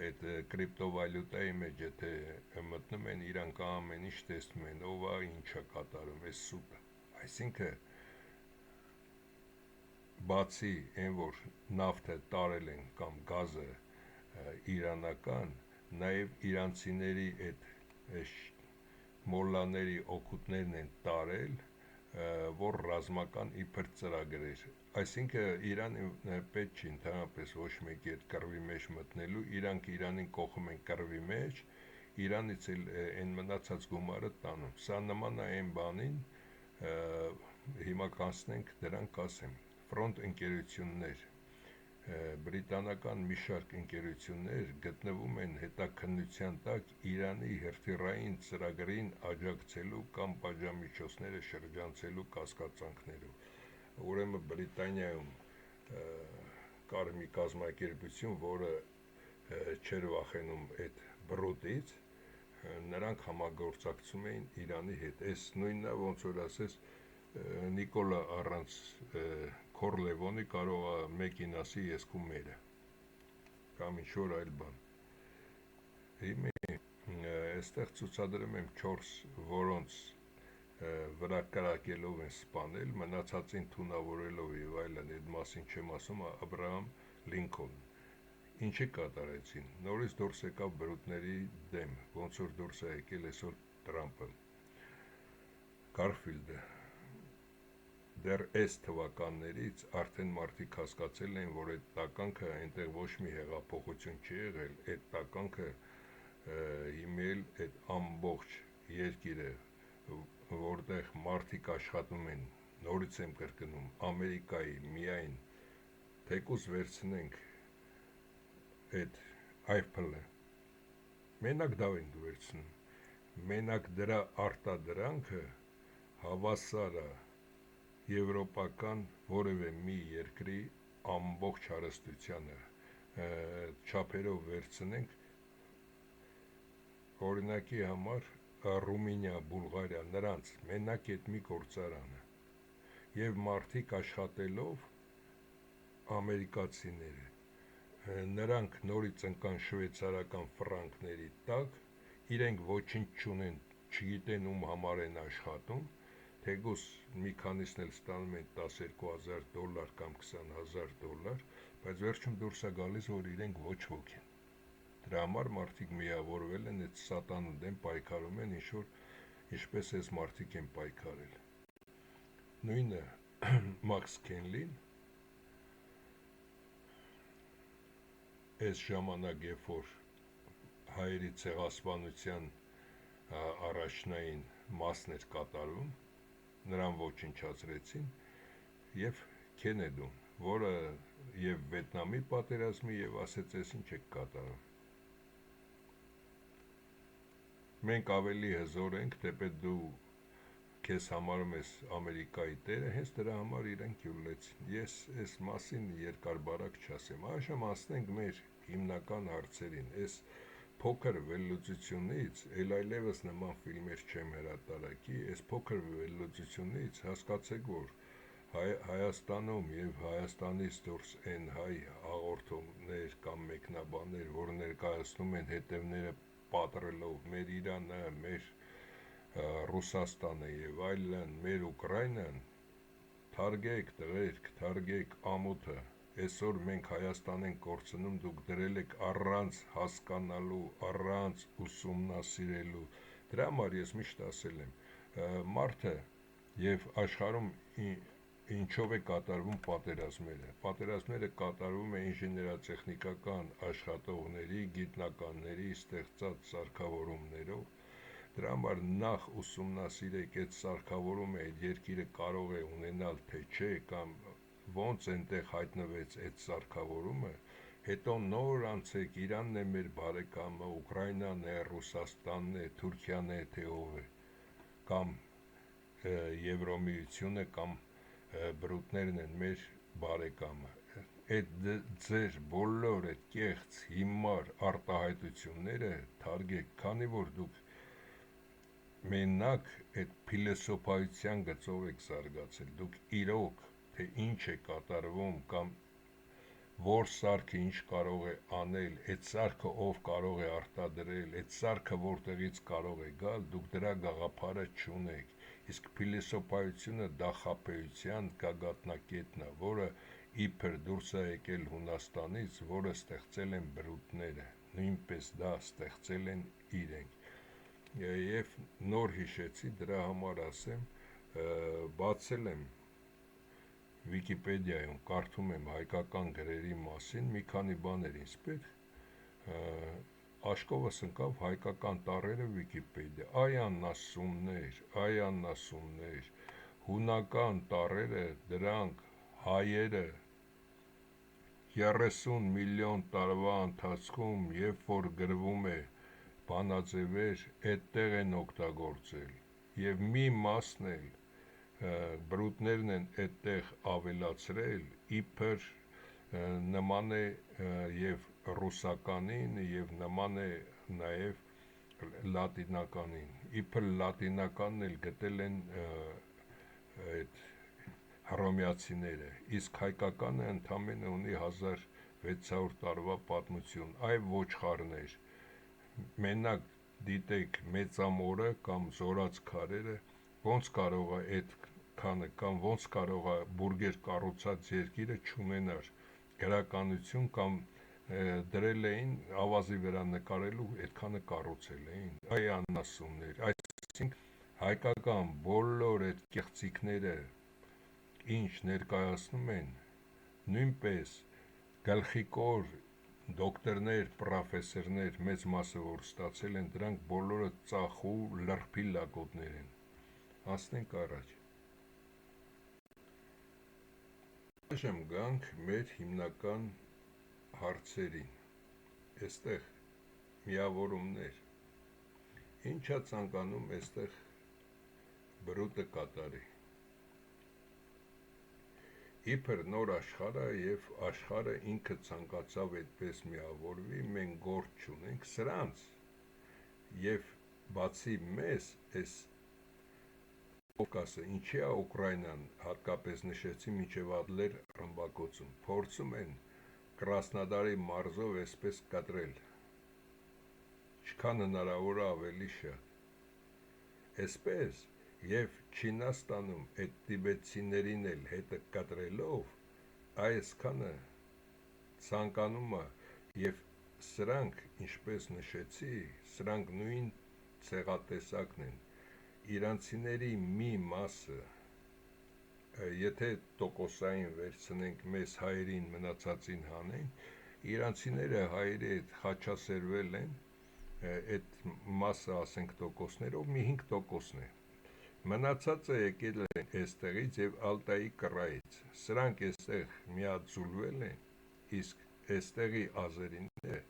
այդ կրիպտովալյուտայի մեջ եթե մտնում են, իրանք ամեն ինչ տեսնում են, ով է ինչա կատարում, այս սուտը։ Այսինքն բացի այն, որ նավթը տարել են կամ գազը իրանական, նաև իրանցիների այդ մոլլաների օգուտներն են տարել, որ ռազմական իբր ծրագրեր։ Այսինքն Իրանը պետք չի ընդհանրապես ոչ մեկի այդ կռվի մեջ մտնելու, իրանք Իրանին կողում են կռվի մեջ, Իրանից էլ այն մնացած գումարը տանում։ Սա նման է այն բանին, հիմա կանցնենք դրան կասեմ, ֆրոնտ ընկերություններ, բրիտանական մի շարք ընկերություններ գտնվում են հետաքննության տակ Իրանի հրթիռային ծրագրին աջակցելու կամ պատժամիջոցները շրջանցելու կասկածանքներով։ Ուրեմն Բրիտանիայում կար մի կազմակերպություն, որը չէր վախենում այդ բռուտից, նրանք համագործակցում էին Իրանի հետ։ Այս նույնն է, ոնց որ ասես Նիկոլա առանց Քորլևոնի կարող է մեկին ասի ես քու մերը կամ ինչ-որ այլ բան։ Հիմա այստեղ ցուցադրում եմ 4, որոնց վրա կրակելով են սպանել, մնացածին թունավորելով եւ այլն, այդ մասին չեմ ասում, Աբրահամ Լինքոլն։ Ինչի կատարեցին։ Նորից դուրս եկավ բրուտների դեմ, ոնց որ դուրս է եկել այսօր Տրամպը, Գարֆիլդը։ Դեռ այս թվականներից արդեն մարդիկ հասկացել են, որ այդ տականքը այնտեղ ոչ մի հեղափոխություն չի եղել, այդ տականքը հիմել այդ ամբողջ երկիրը, որտեղ մարդիկ աշխատում են, նորից եմ կրկնում, Ամերիկայի միայն թեկուզ վերցնենք այդ Apple-ը, մենակ դա ենք վերցնում, մենակ դրա արտադրանքը հավասար է եվրոպական որևէ մի երկրի ամբողջ հարստությանը, չափերով վերցնենք, օրինակի համար Ռումինիա, Բուլղարիա, նրանց մենակ այդ մի գործարանը, և մարդիկ աշխատելով ամերիկացիները, նրանք նորից ընկան շվեյցարական ֆրանկների տակ, իրենք ոչինչ չունեն, չգիտեն ում համար են աշխատում, թեկուզ մի քանիսն էլ ստանում են $12,000 կամ $20,000, բայց վերջում դուրս է գալիս, որ իրենք ոչ ոք են։ Դրա համար մարդիկ միավորվել են, այդ սատանու դեմ պայքարում են, ինչպես այս մարդիկ են պայքարել։ Նույնը Մաքս Քենլին, այս ժամանակ, երբ որ հայերի ցեղասպանության առաջնային մասն էր կատարում, նրան ոչնչացրեցին, և Քենեդուն, որը և Վիետնամի պատերազմի և ասեց ես ինչ եք կատարում։ Մենք ավելի հզոր ենք, թեպետ դու քեզ համարում ես Ամերիկայի տերը, հենց դրա համար իրենք յուլեցին։ Ես այս մասին երկար բարակ չասեմ, այժմ ասնենք մեր հիմնական հարցերին, այս փոքր վերլուծությունից, էլ այլևս նման ֆիլմեր չեմ հրատարակի, այս փոքր վերլուծությունից հասկացեք, որ Հայաստանում և Հայաստանից դուրս են հայ հաղորդումներ կամ մեկնաբաններ, որ ներկայացնում են հետևները պատռելով մեր Իրանը, մեր Ռուսաստանը և այլն, մեր Ուկրաինան, թարգեք տղերք, թարգեք ամոթը, այսօր մենք Հայաստան ենք կորցնում, դուք դրել եք առանց հասկանալու, առանց ուսումնասիրելու, դրա համար ես միշտ ասել եմ, մարդը և աշխարհում ինչով է կատարվում պատերազմները կատարվում է ինժեներատեխնիկական աշխատողների, գիտնականների ստեղծած սարքավորումներով, դրա համար նախ ուսումնասիրեք այդ սարքավորումը այդ երկիրը կարող է ունենալ թե չէ, կամ ոնց այնտեղ հայտնվեց այդ սարքավորումը, հետո նոր անցեք, Իրանն է մեր բարեկամը, Ուկրաինան է, Ռուսաստանն է, Թուրքիան է, թե ով է, կամ Եվրոմիությունը կամ բրուտներն են մեր բարեկամը։ Այդ ձեր բոլոր այդ կեղծ հիմար արտահայտությունները թարգեք, քանի որ դուք մենակ այդ փիլիսոփայության գծով եք զարգացել, դուք իրոք թե ինչ է կատարվում կամ որ սարքը ինչ կարող է անել, այդ սարքը ով կարող է արտադրել, այդ սարքը որտեղից կարող է գալ, դուք դրա գաղափարը չունեք, իսկ փիլիսոփայությունը դա խաբեության գագաթնակետն է, որը իբր դուրս է եկել Հունաստանից, որը ստեղծել են բրուտները, նույնպես դա ստեղծել են իրենք, եւ նոր հիշեցի, դրա համար ասեմ, բացել եմ Վիկիպեդիայում կարդում եմ հայկական գրերի մասին, մի քանի բաներ ինձ պետք, աշկովս ընկավ հայկական տառերը Վիկիպեդիա, այ անասուններ, հունական տառերը, դրանք հայերը 30 միլիոն տարվա ընթացքում, երբ որ գրվում է բանաձևեր, այդտեղ են օգտագործել, եւ մի մասն էլ բրուտներն են այդտեղ ավելացրել, իբր նման է եւ ռուսականին եւ նման է նաեւ լատինականին, իբր լատինականն էլ գտել են այդ հռոմեացիները, իսկ հայկականը ընդամենը ունի 1600 տարվա պատմություն, այ ոչխարներ, մենակ դիտեք մեծամորը կամ զորաց քարերը, ոնց կարող է այդ քանը կամ ոնց կարող է բուրգեր կառուցած երկիրը չունենար գրականություն կամ դրել էին ավազի վրա նկարելու այդքանը կառուցել էին, այ անասուններ, այսինքն հայկական բոլոր այդ կեղծիքները ինչ ներկայացնում են, նույնպես գլխիկոր դոկտորներ, պրոֆեսորներ, մեծ մասը որ ստացել են, դրանք բոլորը ծախու լրբի լակոտներ են, անցնենք առաջ։ Այժմ գանք մեր հիմնական հարցերին, այստեղ միավորումներ, ինչա ցանկանում այստեղ բրուտը կատարի, իբր նոր աշխարհը եւ աշխարհը ինքը ցանկացավ այդպես միավորվի, մենք գործ չունենք սրանց, եւ բացի մեզ, այս Կովկասը, ինչի է Ուկրաինան, հատկապես նշեցի մինչև Ադլեր ռմբակոծում, փորձում են Կրասնոդարի մարզով այսպես կտրել, չքան հնարավոր ավելի շատ, այսպես եւ Չինաստանում այդ տիբետցիներին էլ հետը կտրելով, այսքանը ցանկանում է եւ սրանք, ինչպես նշեցի, սրանք նույն ցեղատեսակն են, իրանցիների մի մասը, եթե տոկոսային վերցնենք մեզ հայերին մնացածին հանենք, իրանցիները հայերի հետ խաչասերվել են, այդ մասը ասենք տոկոսներով մի 5%-ն է, մնացածը եկել են այստեղից եւ Ալտայի կռայից, սրանք այստեղ միաձուլվել են, իսկ այստեղի ազերիները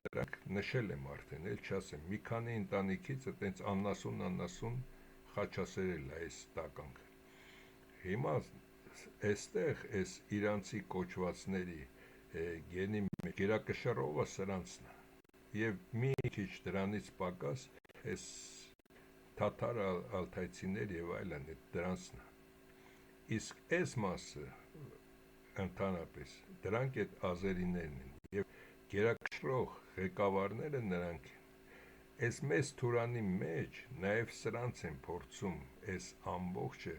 դրանք նշել եմ արդեն, էլ չասեմ, մի քանի ընտանիքից այտենց անասուն խաչասերել է այս տականքը, հիմա այստեղ այս իրանցի կոչվածների գենի գերակշռողը սրանցն է, եւ մի քիչ դրանից պակաս այս թաթար ալթայցիներ եւ այլն դրանցն է, իսկ այս մասը ընդհանրապես դրանք այդ ազերիներն են եւ գերակշռող ղեկավարները նրանք են, այս մեծ թուրանի մեջ նաև սրանց են փորձում այս ամբողջը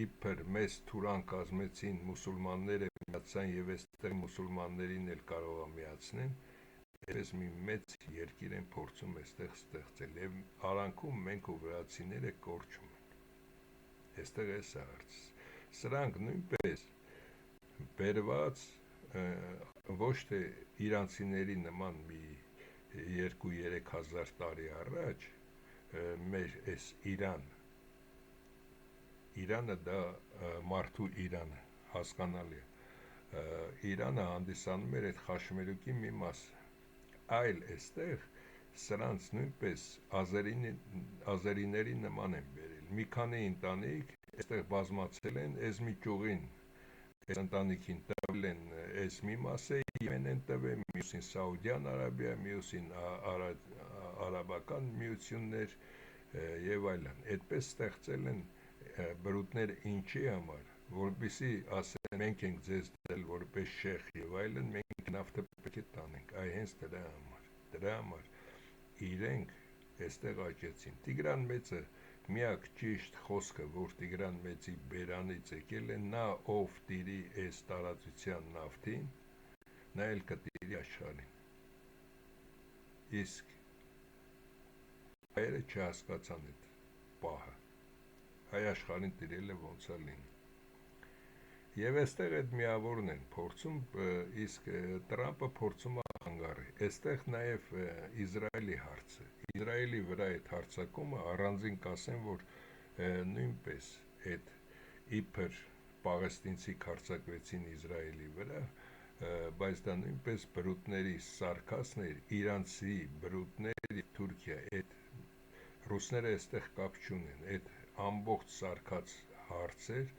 իբր մեծ թուրան կազմեցին մուսուլմանները միացան եւ այստեղ մուսուլմաններին էլ կարող է միացնեն, այս մի մեծ երկիր են փորձում այստեղ ստեղծել եւ արանքում մենք ու վրացիները կորչում ենք, այստեղ էս է հարցը, սրանք նույնպես բերված ոչ թե իրանցիների նման մի 2-3 հազար տարի առաջ մեր այս Իրանը դա մարդու Իրանը հասկանալի է, Իրանը հանդիսանում էր այդ խաշմերուկի մի մասը, այլ այստեղ սրանց նույնպես ազերիների նման են բերել, մի քանի ընտանիք այստեղ բազմացել են, այս մի ճյուղին այս ընտանիքին տվել են այս մի մասը, Եմեն են տվել, մյուսին Սաուդյան Արաբիա, մյուսին արաբական միություններ եւ այլն, այդպես ստեղծել են բրուտները ինչի համար, որպեսզի ասեն մենք ենք ձեզ դել որպես շեխ եւ այլն, մենք նավթը պետք է տանենք, այ հենց դրա համար իրենք այստեղ աճեցին։ Տիգրան Մեծը միակ ճիշտ խոսքը, որ Տիգրան Մեծի բերանից եկել է, նա ով տիրի այս տարածության նավթին, նա էլ կտիրի աշխարհին։ Իսկ հայերը չհասկացան այդ պահը, հայ աշխարհին տիրելը ոնց է լինի։ Եվ այստեղ այդ միավորն են փորձում, իսկ Տրամպը փորձում է խանգարի։ Այստեղ նաև Իսրայելի հարցը, Իսրայելի վրա այդ հարձակումը առանձին կասեմ, որ նույնպես այդ իբր պաղեստինցիք հարձակվեցին Իսրայելի վրա, բայց դա նույնպես բրուտների սարկածն էր, իրանցի բրուտներ, Թուրքիա, այդ ռուսները այստեղ կապ չունեն, այդ ամբողջ սարկած հարցեր,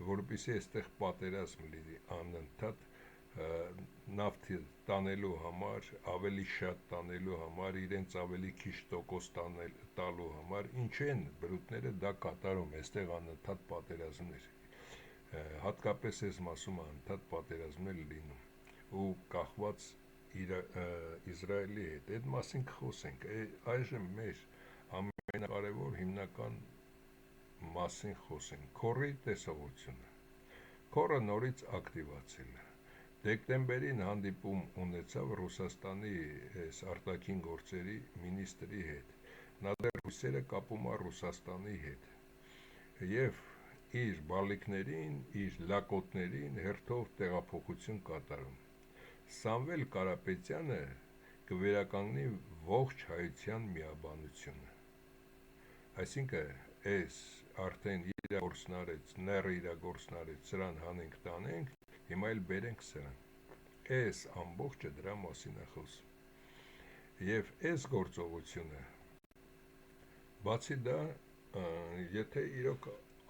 որպեսզի այստեղ պատերազմ լինի անընդհատ նավթի տանելու համար, ավելի շատ տանելու համար, իրենց ավելի քիչ տոկոս տալու համար, ինչ են բրուտները դա կատարում, այստեղ անընդհատ պատերազմներ, հատկապես այս մասում անընդհատ պատերազմներ լինում ու կախված Իսրայելի հետ, այդ մասին կխոսենք, այժմ մեր ամենակարևոր հիմնական մասին խոսենք, քորի տեսողությունը, քորը նորից ակտիվացել է, դեկտեմբերին հանդիպում ունեցավ Ռուսաստանի արտաքին գործերի մինիստրի հետ, նա դեռ հույսերը կապում է Ռուսաստանի հետ և իր բալիկներին, իր լակոտներին հերթով տեղափոխություն կատարում, Սամվել Կարապետյանը կվերականգնի ողջ հայության միաբանությունը, այսինքն այս արդեն իրագործնարեց, նեռը իրագործնարեց, սրան հանենք տանենք, հիմա էլ բերենք սրան, այս ամբողջը դրա մասին է խոսում և այս գործողությունը, բացի դա, եթե իրոք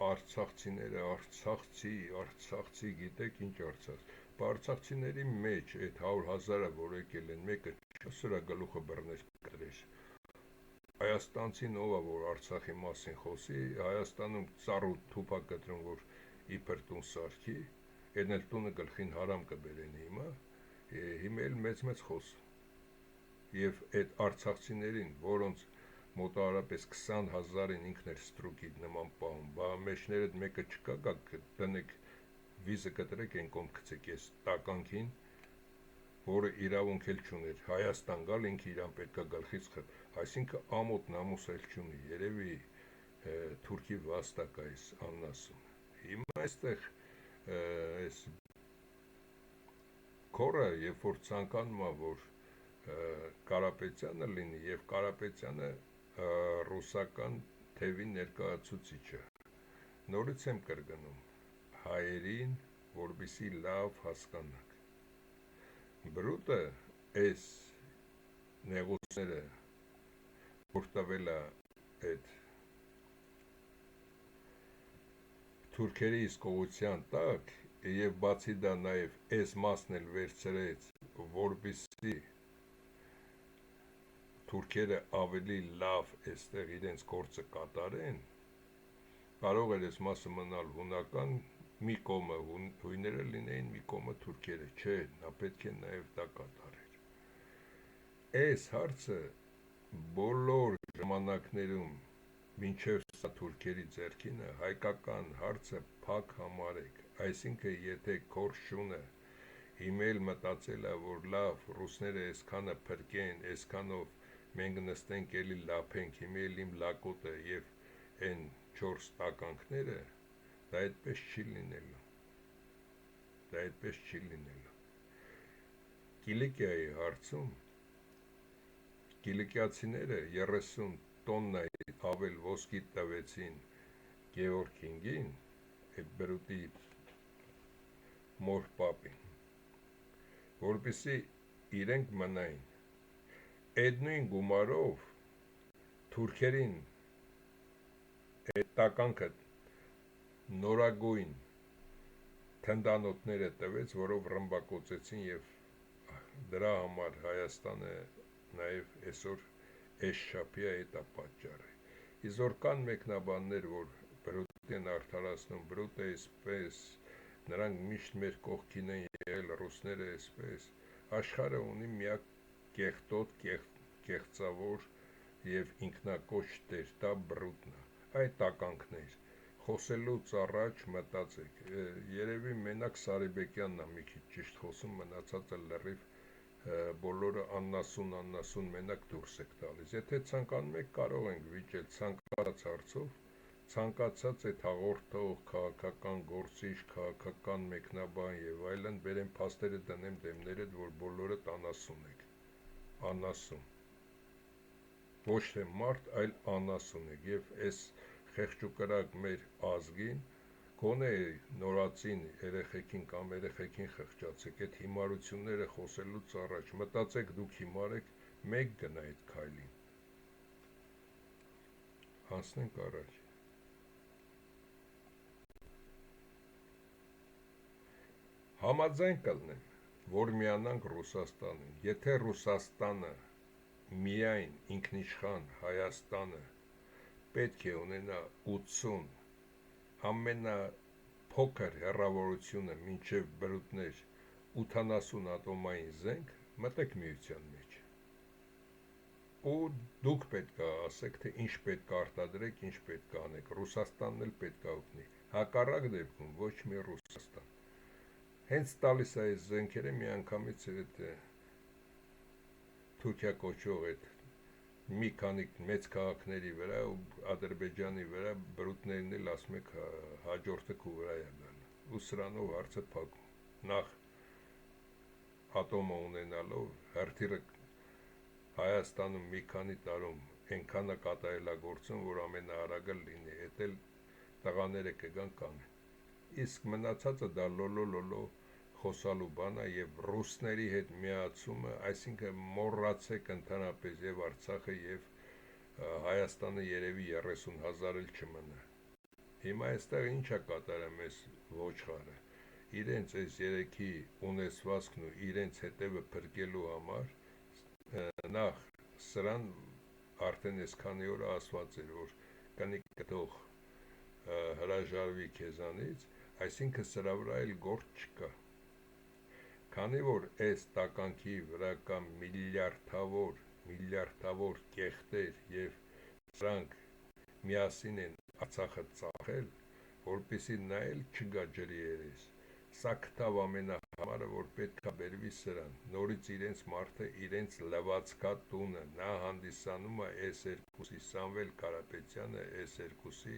արցախցիները, արցախցի, գիտեք ինչ Արցախ, արցախցիների մեջ այդ 100,000-ը, որ եկել են, մեկը սրա գլուխը բռներ կտրեր, Հայաստանցին ով է, որ Արցախի մասին խոսի, Հայաստանում ծառու թուփ է կտրում, որ իբր տուն սարքի, այն էլ տունը գլխին հարամ կբերեն հիմա էլ մեծ խոսում, և այդ արցախցիներին, որոնց մոտավորապես 20,000-ին ինքն էր ստրուկի նման պահում, բա մեջներդ մեկը չկա, գաք տնեք վիզը կտրեք, այն կողմ գցեք ես տականքին, որը իրավունք էլ չուներ, Հայաստան գալ, ինքը իրան պետք է գլխից խփ, այսինքն ամոթ նամուս էլ չունի, երևի թուրքի վաստակ այս աննասումը, հիմա այստեղ այս քորը, երբ որ ցանկանում է, որ Կարապետյանը լինի և Կարապետյանը ռուսական թևի ներկայացուցիչը, նորից եմ կրկնում, հայերին, որպեսզի լավ հասկանաք, բրուտը այս նեղուցները, որ տվել է այդ թուրքերի իսկողության տակ և բացի դա նաև այս մասն էլ վերցրեց, որպեսզի թուրքերը ավելի լավ այստեղ իրենց գործը կատարեն, կարող էր այս մասը մնալ հունական, մի կողմը հույները լինեին, մի կողմը թուրքերը, չէ, նա պետք է նաև դա կատարեր։ Այս հարցը բոլոր ժամանակներում, մինչև սա թուրքերի ձեռքինը, հայկական հարցը փակ համարեք, այսինքն եթե քոր շունը հիմա էլ մտածել է, որ լավ, ռուսները այսքանը փրկեն, այսքանով մենք նստենք էլի լափենք, հիմա էլ իմ լակոտը և այն 4 տականքները, դա այդպես չի լինելու, Կիլիկիայի հարցում, կիլիկիացիները 30 տոննայի ավել ոսկի տվեցին Գևորգ Կինգին, այդ բրուտի մոր պապին, որպեսզի իրենք մնային։ Այդ նույն գումարով թուրքերին այդ տականքը նորագույն թնդանոթները տվեց, որով ռմբակոծեցին, եւ դրա համար Հայաստանը նաև այսօր այս շափի այդ է պատճառը։ Իզոր կան մեկնաբաններ, որ բրուտ են արդարացնում, բրուտը այսպես, նրանք միշտ մեր կողքին են եղել, ռուսները այսպես։ Աշխարհը ունի միակ կեղտոտ, կեղծավոր եւ ինքնակոչ տեր, դա բրուտն է։ Այդ տականքներ խոսելուց առաջ մտածեք, երևի մենակ Սարիբեկյանն է մի քիչ ճիշտ խոսում, մնացածը լրիվ բոլորը աննասուն մենակ դուրս եք տալիս։ Եթե ցանկանում եք, կարող ենք վիճել ցանկացած հարցով, ցանկացած այդ հաղորդող, քաղաքական գործիչ, քաղաքական մեկնաբան եւ այլն, բերեմ փաստերը դնեմ դեմներդ, որ բոլորդ անասուն եք։ Անասուն։ Ոչ թե մարդ, այլ անասուն եք, եւ այս խեղճուկրակ մեր ազգին, գոնե նորածին երեխեքին կամ երեխեքին խղճացեք, այդ հիմարությունները խոսելուց առաջ մտածեք դուք հիմար եք, մեկ գնա այդ քայլին։ Հասնենք առաջ։ Համաձայն կլնեմ, որ միանանք Ռուսաստանին, եթե Ռուսաստանը միայն ինքնիշխան Հայաստանը պետք է ունենա 80 ամենափոքր հեռավորությունը մինչև բրուտներ 80 ատոմային զենք, մտեք միության մեջ։ Ու դուք պետք է ասեք, թե ինչ պետք է արտադրեք, ինչ պետք է անեք, Ռուսաստանն էլ պետք է օգնի։ Հակառակ դեպքում ոչ մի Ռուսաստան։ Հենց տալիս է այս զենքերը միանգամից այդ Թուրքիա կոչող այդ մի քանի մեծ քաղաքների վրա ու Ադրբեջանի վրա բրուտներն էլ ասում եք հաջորդը քու վրա է գալու։ Ու սրանով հարցը փակում։ Նախ ատոմը ունենալով հերթիրը Հայաստանում մի քանի տարում այնքանը կատարելագործում, որ ամենաարագը լինի, էդ էլ տղաները կգան կանեն։ Իսկ մնացածը դա լոլո խոսալու բան է եւ ռուսների հետ միացումը, այսինքն մոռացեք ընդհանրապես եւ Արցախը եւ Հայաստանը երևի 30,000 էլ չմնա։ Հիմա այստեղ ինչ է կատարում այս ոչխարը։ Իրենց այս երեքի ունեցվածքն ու իրենց հետևը փրկելու համար նախ սրան արդեն այսքանի օր ասված էր, որ կնիկ կտող հրաժարվի քեզանից, այսինքն սրա վրա էլ գործ չկա։ Քանի որ այս տականքի վրա կա միլիարդավոր կեղտեր եւ սրանք միասին են Արցախը ծախել, որպեսի նա էլ չգա ջրի երես։ Սա կտավ ամենահամարը, որ պետք է բերվի սրան, նորից իրենց մարդը, իրենց լվացքա տունը, նա հանդիսանում է S2-ի Սամվել Կարապետյանը, S2-ի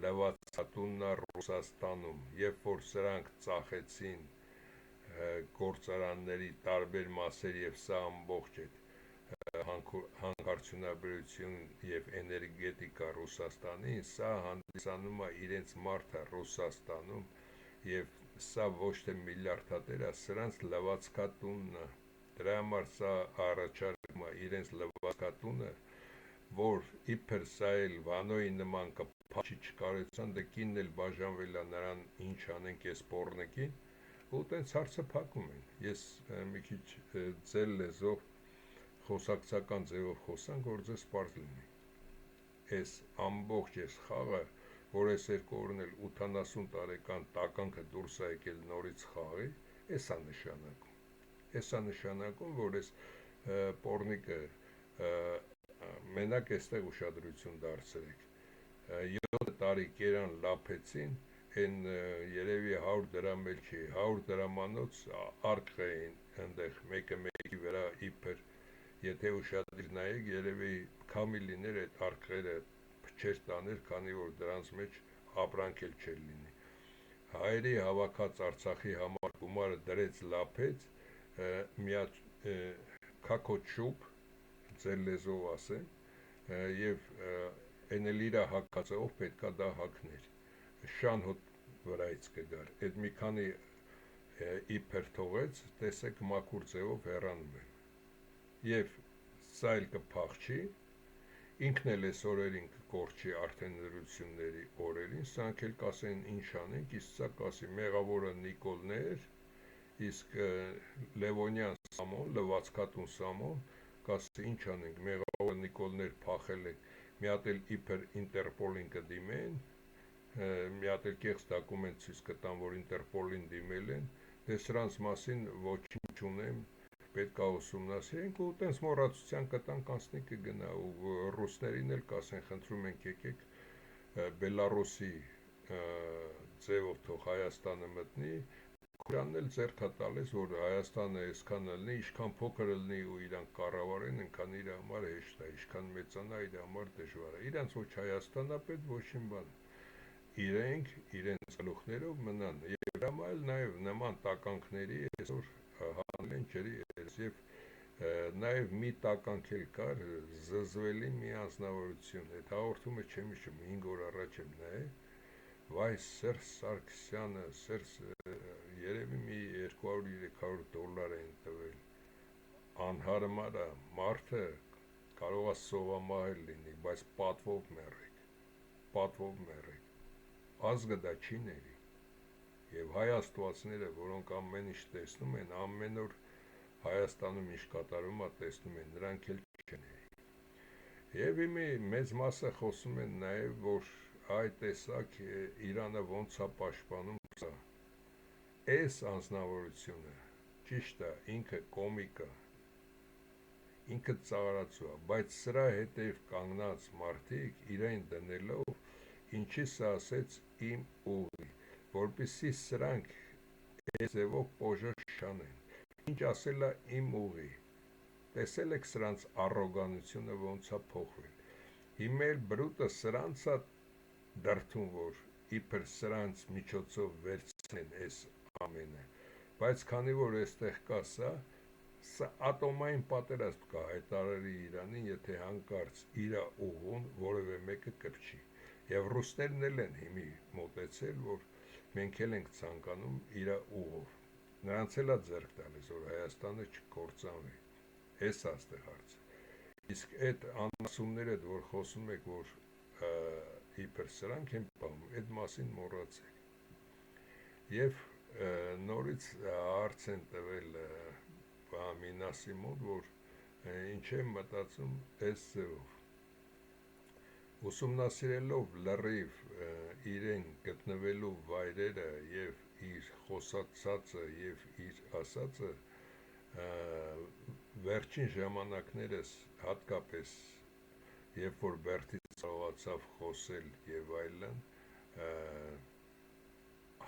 լվացքատունն է Ռուսաստանում, երբ որ սրանք ծախեցին գործարանների տարբեր մասեր եւ սա ամբողջ է հանքարդյունաբերություն եւ էներգետիկա Ռուսաստանին, սա հանդիսանում է իրենց մարդը Ռուսաստանում եւ սա ոչ թե միլիարդատեր է, սրանց լվացքատունն է։ Դրա համար սա առաջարկում է իրենց լվացքատունը, որ իբր սա էլ Վանոյի նման կփաչի չկարեցան, դե կինն էլ բաժանվել է նրան ինչ անենք այս պոռնեկին, ու տենց հարցը փակում են։ Ես մի քիչ ձեր լեզվով խոսակցական ձևով խոսանք, որ ձեզ պարզ լինի։ Այս ամբողջ այս խաղը, որ այս երկու օրն էլ 80 տարեկան տականքը դուրս է եկել նորից խաղի, էսա նշանակում։ Էսա նշանակում, որ այս պոռնիկը մենակ այստեղ ուշադրություն դարձրեք։ 7 տարի կերան լափեցին, են երևի 100 դրամ էլ չի, 100 դրամանոց արկղ էին ընդեղ մեկը մեկի վրա իբր, եթե ուշադիր նայեք, երևի քամի լիներ այդ արկղերը փչեր տաներ, քանի որ դրանց մեջ ապրանք էլ չէր լինի։ Հայերի հավաքած Արցախի համար գումարը դրեց լափեց, միած քակոտ շուպ, ձեր լեզվով ասեմ, եւ են էլ իրա հակածը, ով պետքա դա հակներ, շան հոտ վրայից կգար, այդ մի քանի իբր թողեց, տեսեք մաքուր ձևով հեռանում են։ Եվ սա էլ կփախչի, ինքն էլ այս օրերին կկորչի արդեն լրությունների օրերին, սրանք էլ կասեն ինչ անենք, իսկ սա կասի մեղավորը Նիկոլներ, իսկ Լևոնյան Սամոն, լվացքատուն Սամոն, կասի ինչ անենք, մեղավորը Նիկոլներ փախել եք, մի հատ էլ իբր Ինտերպոլին կդիմեն, մի հատ էլ կեղծ դոկումենտ ցույց կտան, որ Ինտերպոլին դիմել են, դե սրանց մասին ոչինչ չունեմ, պետք է ուսումնասիրենք ու տենց մոռացության կտան կանցնի կգնա ու ռուսներին էլ կասեն խնդրում ենք եկեք Բելարուսի ձևով թող Հայաստանը մտնի, Իրանն էլ ձեռք է տալիս, որ Հայաստանը այսքան լնի, ինչքան փոքր լնի ու իրանք կառավարեն, այնքան իր համար հեշտ է, ինչքան մեծանա իր համար դժվար է։ Իրանց ոչ Հայաստանա պետք, ոչինչ բան։ Իրենք իրենց գլուխներով մնան եւ դրամալ նաեւ նման տականքների այսօր հանել են ջրի եւ նաեւ մի տականք էլ կար զզվելի մի անձնավորություն։ Այդ հաղորդումը չեմ հիշում 5 օր առաջ եմ նայել, վայ Սերժ Սարգսյանը, երևի մի $200-300 են տվել, անհարմար է, մարդը կարող է սովամահել լինի, բայց պատվով մեռեք, ազգը դա չի ների, և հայ աստվածները, որոնք ամեն ինչ տեսնում են, ամեն օր Հայաստանում ինչ կատարում է տեսնում են, նրանք էլ չեն ների, և իմի մեծ մասը խոսում են նաև, որ այ տեսակ Իրանը ոնց է պաշտպանում սա, այս անձնավորությունը, ճիշտ է, ինքը կոմիկ է, ինքը ծաղրացու է, բայց սրա հետև կանգնած մարդիկ իրեն դնելով, ինչի սա ասեց իմ ուղի, որպեսզի սրանք այս ձևով պոժը շանեն, ինչ ասել է իմ ուղի, տեսել եք սրանց առոգանությունը ոնց է փոխվել, հիմա էլ բրուտը սրանց է դրդում, որ իբր սրանց միջոցով վերցնեն այս ամենը, բայց քանի որ այստեղ կա սա ատոմային պատերազմ կա հայտարարի Իրանին, եթե հանկարծ իրա ուղուն որևէ մեկը կպչի, և ռուսներն էլ են հիմի մոտեցել, որ մենք էլ ենք ցանկանում իրա ուղով, նրանց էլ է ձեռք տալիս, որ Հայաստանը չկործանվի, այս է այստեղ հարցը, իսկ այդ անասունները, որ խոսում եք, որ իբր սրանք են պահում, այդ մասին մոռացեք, և նորից հարց են տվել Մինասի մոտ, որ ինչ եմ մտածում այս ձևով, ուսումնասիրելով լրիվ իրեն գտնվելու վայրերը և իր խոսացածը և իր ասածը, վերջին ժամանակներս հատկապես, երբ որ բերդից կարողացավ խոսել և այլն,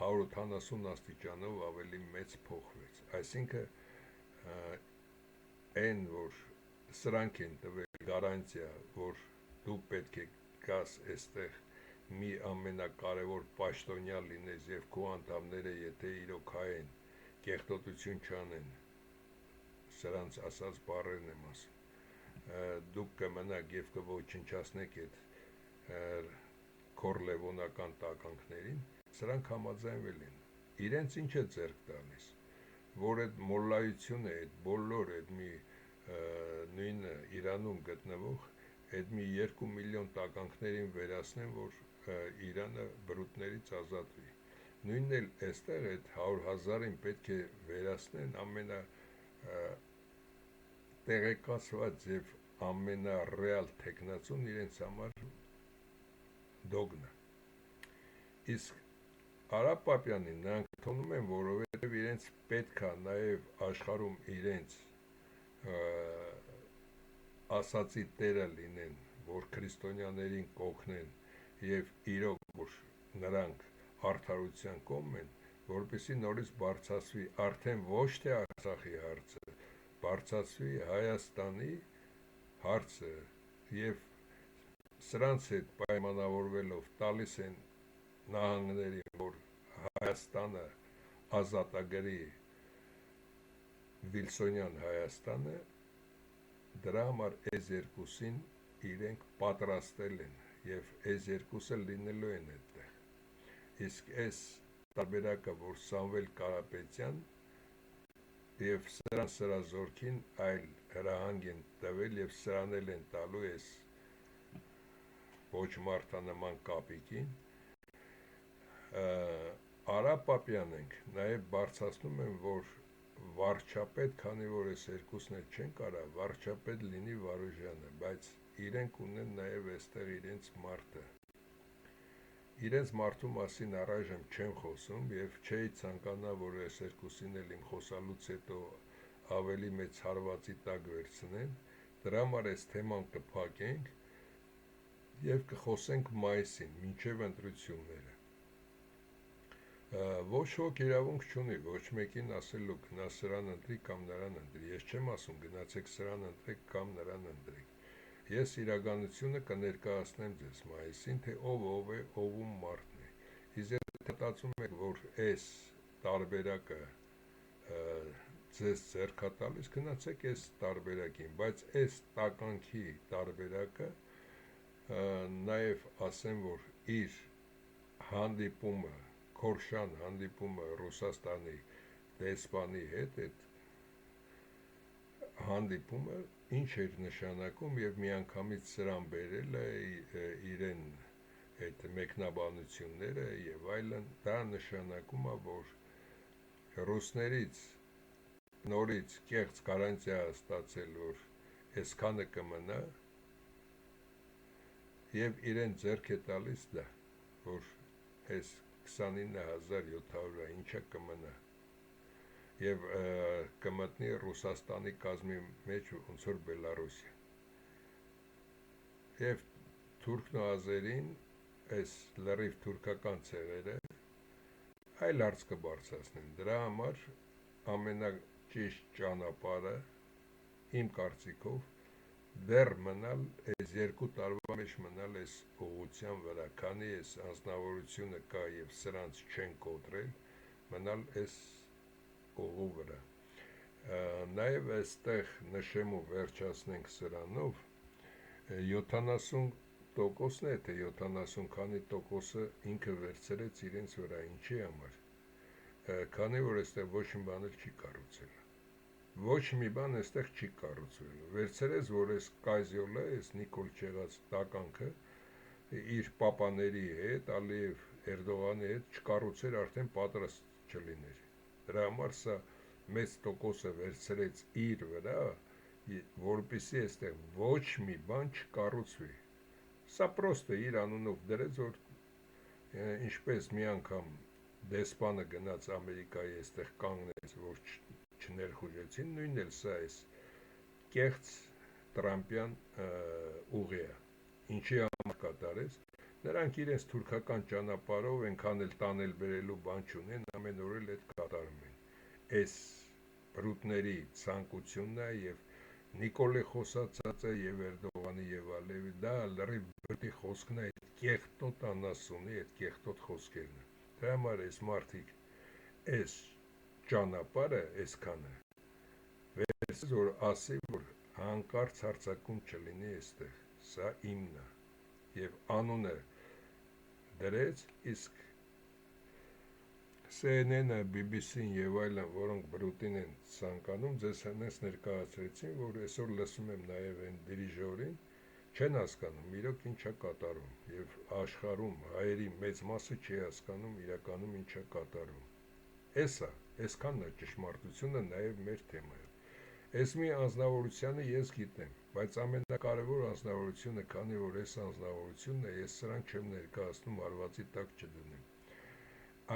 180 աստիճանով ավելի մեծ փոխվեց, այսինքն այն, որ սրանք են տվել գարանտիա, որ դու պետք է գաս այստեղ մի ամենակարևոր պաշտոնյա լինես և քո անդամները, եթե իրոք հայ են, կեղտոտություն չանեն, սրանց ասած բառերն եմ ասում, դուք կմնաք և կոչնչացնեք այդ քորլևոնական տականքներին, սրանք համաձայնվել են, իրենց ինչ է ձեռք տալիս, որ այդ մոլլայությունը, այդ բոլոր այդ մի նույնը Իրանում գտնվող, այդ մի 2 միլիոն տականքներին վերացնեն, որ Իրանը բրուտներից ազատվի, նույնն էլ այստեղ այդ 100,000-ին պետք է վերացնեն ամենա տեղեկացված և ամենառեալ թեկնածուն իրենց համար դոգն է, իսկ Արա Պապյանին նրանք թողնում են, որովհետև իրենց պետք է նաև աշխարհում իրենց ասացի տերը լինեն, որ քրիստոնյաներին կօգնեն և իրոք, որ նրանք արդարության կողմ են, որպեսզի նորից բարձրացվի արդեն ոչ թե Արցախի հարցը, բարձրացվի Հայաստանի հարցը և սրանց հետ պայմանավորվելով տալիս են նահանգներին, որ Հայաստանը ազատագրի Վիլսոնյան Հայաստանը, դրա համար այս երկուսին իրենք պատրաստել են և այս երկուսը լինելու են այդտեղ, իսկ այս տարբերակը, որ Սամվել Կարապետյան եւ սրա զորքին այլ հրահանգ են տվել եւ սրան էլ են տալու այս ոչ մարդանման կապիկին, Արա Պապյանենք նաև բարձրացնում են, որ վարչապետ, քանի որ այս երկուսն էլ չեն կարա, վարչապետ լինի Վարուժյանը, բայց իրենք ունեն նաև այստեղ իրենց մարդը։ Իրենց մարդու մասին առայժմ չեմ խոսում եւ չէի ցանկանա, որ այս երկուսին էլ իմ խոսալուց հետո ավելի մեծ հարվածի տակ վերցնեն, դրա համար այս թեման կփակենք եւ կխոսենք մայիսին, մինչեւ ընտրությունները։ Ոչ ոք իրավունք չունի ոչ մեկին ասելու գնա սրան ընտրի կամ նրան ընտրի, ես չեմ ասում գնացեք սրան ընտրեք կամ նրան ընտրեք, ես իրականությունը կներկայացնեմ ձեզ մայիսին, թե ով է, ովում մարդն է, իսկ եթե մտածում եք, որ այս տարբերակը ձեզ ձեռքա տալիս, գնացեք այս տարբերակին, բայց այս տականքի տարբերակը նաև ասեմ, որ իր հանդիպումը Քորշան հանդիպումը Ռուսաստանի դեսպանի հետ այդ հանդիպումը ինչ էր նշանակում եւ միանգամից սրան բերել է իրեն այդ մեկնաբանությունները եւ այլն, դա նշանակում է, որ ռուսներից նորից կեղծ գարանտիա ստացել, որ այսքանը կմնա եւ իրեն ձեռք է տալիս դա, որ այս 29700 ինչա կմնա եւ կմտնի Ռուսաստանի կազմի մեջ ոնց որ Բելարուսիա եւ թուրքն ու ազերին այս լրիվ թուրքական ցեղերը այլ հարց կբարձրացնեն, դրա համար ամենաճիշտ ճանապարհը իմ կարծիքով դեռ մնալ այս 2 տարվա մեջ մնալ այս ուղղության վրա, քանի այս անձնավորությունը կա եւ սրանց չեն կոտրել, մնալ այս ուղու վրա։ Նաեւ այստեղ նշեմ ու վերջացնենք սրանով 70%-ն է, թե 70 քանի տոկոսը ինքը վերցրեց իրենց վրա, ինչի համար, քանի որ այստեղ ոչ մի բան չի կառուցել։ Ոչ մի բան այստեղ չի կառուցվել։ Վերցրեց, որ այս Կայզյոլը, այս Նիկոլ Չեղած տականքը իր պապաների հետ, Ալիև Էրդողանի հետ չկառուցեր, արդեն պատրաստ չլիներ։ Դրա համար սա մեծ տոկոսը վերցրեց իր վրա, որպեսզի այստեղ ոչ մի բան չկառուցվի։ Սա պրոստը իր անունով դրեց, որ ինչպես մի անգամ դեսպանը գնաց Ամերիկայի այստեղ կանգնեց, որ չներխուժեցին, նույնն էլ սա էս կեղծ Տրամպյան ուղի է, ինչի համար կատարեց, նրանք իրենց թուրքական ճանապարհով ենքան էլ տանել բերելու բան չունեն, ամեն օր էլ այդ կատարում են, այս բրուտների ցանկությունն է եւ Նիկոլի խոսացածը եւ Էրդողանի եւ Ալիևի, դա լրիվ բրտի խոսքն է, այդ կեղտոտ անասունի, այդ կեղտոտ խոսքերն է, դրա համար այս մարդիկ այս ճանապարհը այսքանը վերցրեց, որ ասի, որ հանկարծ հարձակում չլինի այստեղ, սա իմն է եւ անունը դրեց, իսկ CNN-ը, BBC-ն եւ այլն, որոնք բրուտին են ցանկանում, ձեզ հենց ներկայացրեցին, որ այսօր լսում եմ նաեւ այն դիրիժորին, չեն հասկանում իրոք ինչա կատարում եւ աշխարհում հայերի մեծ մասը չի հասկանում իրականում ինչա կատարում։ Այսքանն է ճշմարտությունը նաև մեր թեմայով։ Այս մի անձնավորությանը ես գիտեմ, բայց ամենակարևոր անձնավորությունը, քանի որ այս անձնավորությունն է, ես սրան չեմ ներկայացնում հարվածի տակ չդնեմ։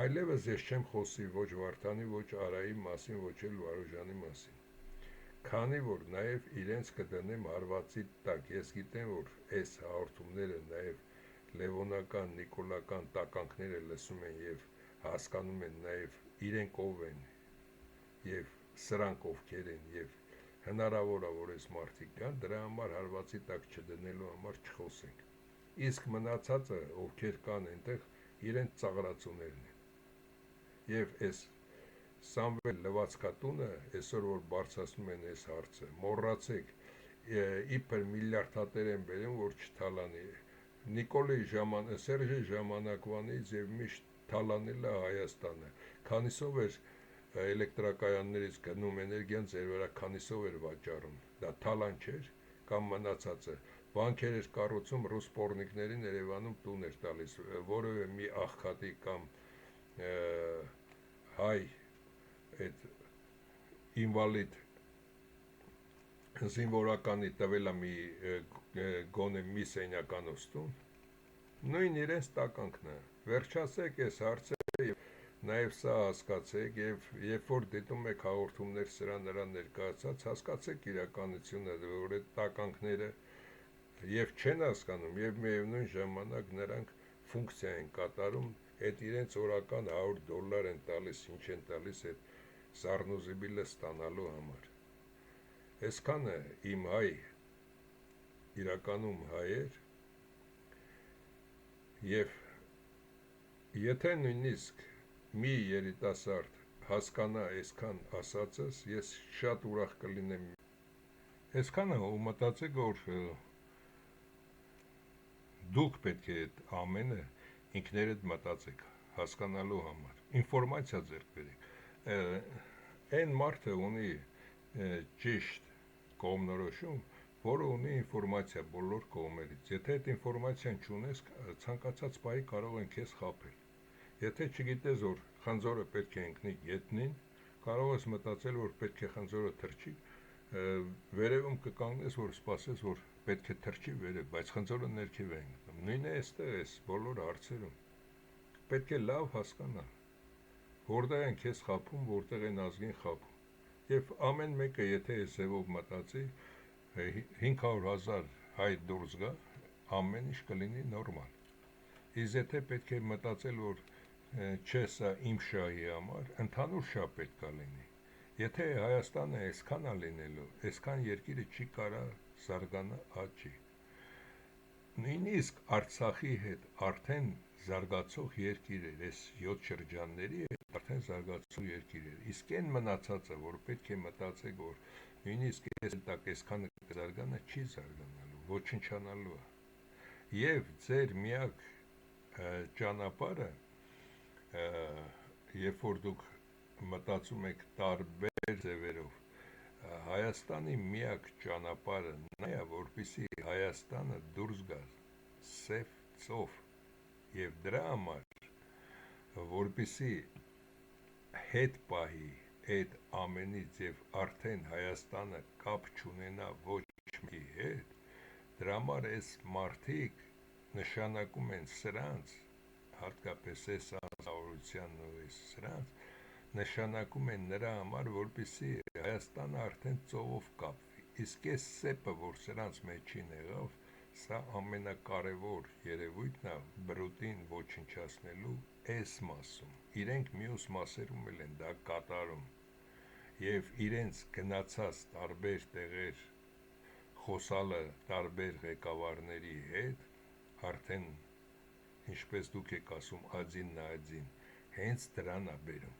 Այլևս ես չեմ խոսի ոչ Վարդանի, ոչ Արայի մասին, ոչ էլ Վարուժանի մասին։ Քանի որ նաև իրենց կդնեմ հարվածի տակ, ես գիտեմ, որ այս հաղորդումները նաև լևոնական, նիկոլական տականքները լսում են եւ հասկանում են նաև իրենք ով են եւ սրանք ովքեր են եւ հնարավոր է որ այս մարդիկ կան, դրա համար հարվածի տակ չդնելու համար չխոսենք։ Իսկ մնացածը ովքեր կան այնտեղ իրենց ծաղրացուներն են։ Եվ այս Սամվել լվացքատունը այսօր որ բարձրացնում են այս հարցը, մոռացեք, իբր միլիարդատեր են բերում որ չթալանի։ Նիկոլի Սերժի ժամանակվանից եւ միշտ թալանել է Հայաստանը, քանիսով էր էլեկտրակայաններից գնում էներգիան ձեր վրա, քանիսով էր վաճառում, դա թալան չէր, կամ մնացածը, բանքեր էր կառուցում, ռուս պորնիկներին Երևանում տուն էր տալիս, որևէ մի աղքատի կամ հայ այդ ինվալիդ զինվորականի տվել է մի գոնե մի սենյականոստում, նույն իրենց տականքն է, վերջացեք այս հարցերը եւ նաեւ սա հասկացեք եւ երբ որ դիտում եք հաղորդումներ սրա նրա ներկայացած, հասկացեք իրականությունը, որ այդ տականքները եւ չեն հասկանում եւ միևնույն ժամանակ նրանք ֆունկցիա են կատարում, այդ իրենց օրական $100 են տալիս, ինչ են տալիս այդ Սառնոզիբիլը ստանալու համար։ Այսքանը իմ հայ իրականում հայ էր եւ եթե նույնիսկ մի երիտասարդ հասկանա այսքան ասածս, ես շատ ուրախ կլինեմ։ Այսքանը ու մտածեք, որ դուք պետք է այդ ամենը ինքներդ մտածեք հասկանալու համար, ինֆորմացիա ձեռք բերեք։ Այն մարդը ունի ճիշտ կողմնորոշում, որը ունի ինֆորմացիա բոլոր կողմերից։ Եթե այդ ինֆորմացիան չունես, ցանկացած պահի կարող են քեզ խաբել։ Եթե չգիտես, որ խնձորը պետք է ընկնի գետնին, կարող ես մտածել, որ պետք է խնձորը թռչի, վերևում կկանգնես, որ սպասես, որ պետք է թռչի վերև, բայց խնձորը ներքև է ընկնում։ Նույնը այստեղ է բոլոր հարցերում։ Պետք է լավ հասկանալ, որտեղ են քեզ խաբում, որտեղ են ազգին խաբում։ Եվ ամեն մեկը, եթե այս ձևով մտածի, 500,000 հայ դուրս գա, ամեն ինչ կլինի նորմալ։ Իսկ եթե պետք է մտածել, որ չէ, սա իմ շահի համար, ընդհանուր շահ պետք է լինի։ Եթե Հայաստանը այսքան է լինելու, այսքան երկիրը չի կարա զարգանա աճի։ Նույնիսկ Արցախի հետ արդեն զարգացող երկիր էր, այս 7 շրջանների հետ արդեն զարգացող երկիր էր։ Իսկ այն մնացածը, որ պետք է մտածեք, որ նույնիսկ այս տակ այսքանը կզարգանա, չի զարգանալու, ոչնչանալու է։ Եվ ձեր միակ ճանապարհը, երբ որ դուք մտածում եք տարբեր ձևերով, Հայաստանի միակ ճանապարհը նա է, որպեսզի Հայաստանը դուրս գա սև ծով եւ դրա համար, որպեսզի հետ պահի այդ ամենից եւ արդեն Հայաստանը կապ չունենա ոչ մի հետ, դրա համար այս մարդիկ նշանակում են սրանց, հատկապես այս անձնավորությանն ու սրանց, նշանակում են նրա համար, որպեսզի Հայաստանը արդեն ծովով կապվի։ Իսկ այս սեպը, որ սրանց մեջին եղավ, սա ամենակարևոր երևույթն է բրուտին ոչնչացնելու այս մասում։ Իրենք մյուս մասերում էլ են դա կատարում եւ իրենց գնացած տարբեր տեղեր խոսալը տարբեր ղեկավարների հետ, արդեն ինչպես դուք եք ասում ածին նայածին, հենց դրան է բերում,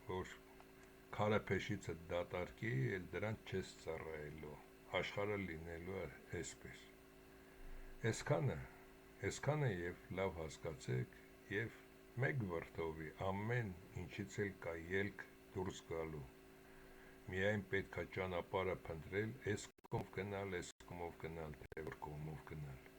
որ քարեփեշիցը դատարկի, էլ դրան չես ծառայելու, աշխարհը լինելու է այսպես։ Այսքանը եւ լավ հասկացեք եւ մեկ վրդովի ամեն ինչից էլ կա ելք դուրս գալու։ Միայն պետք է ճանապարհը փնտրել, այս կողմով գնալ, այս կողմով գնալ, թե որ կողմով գնալ։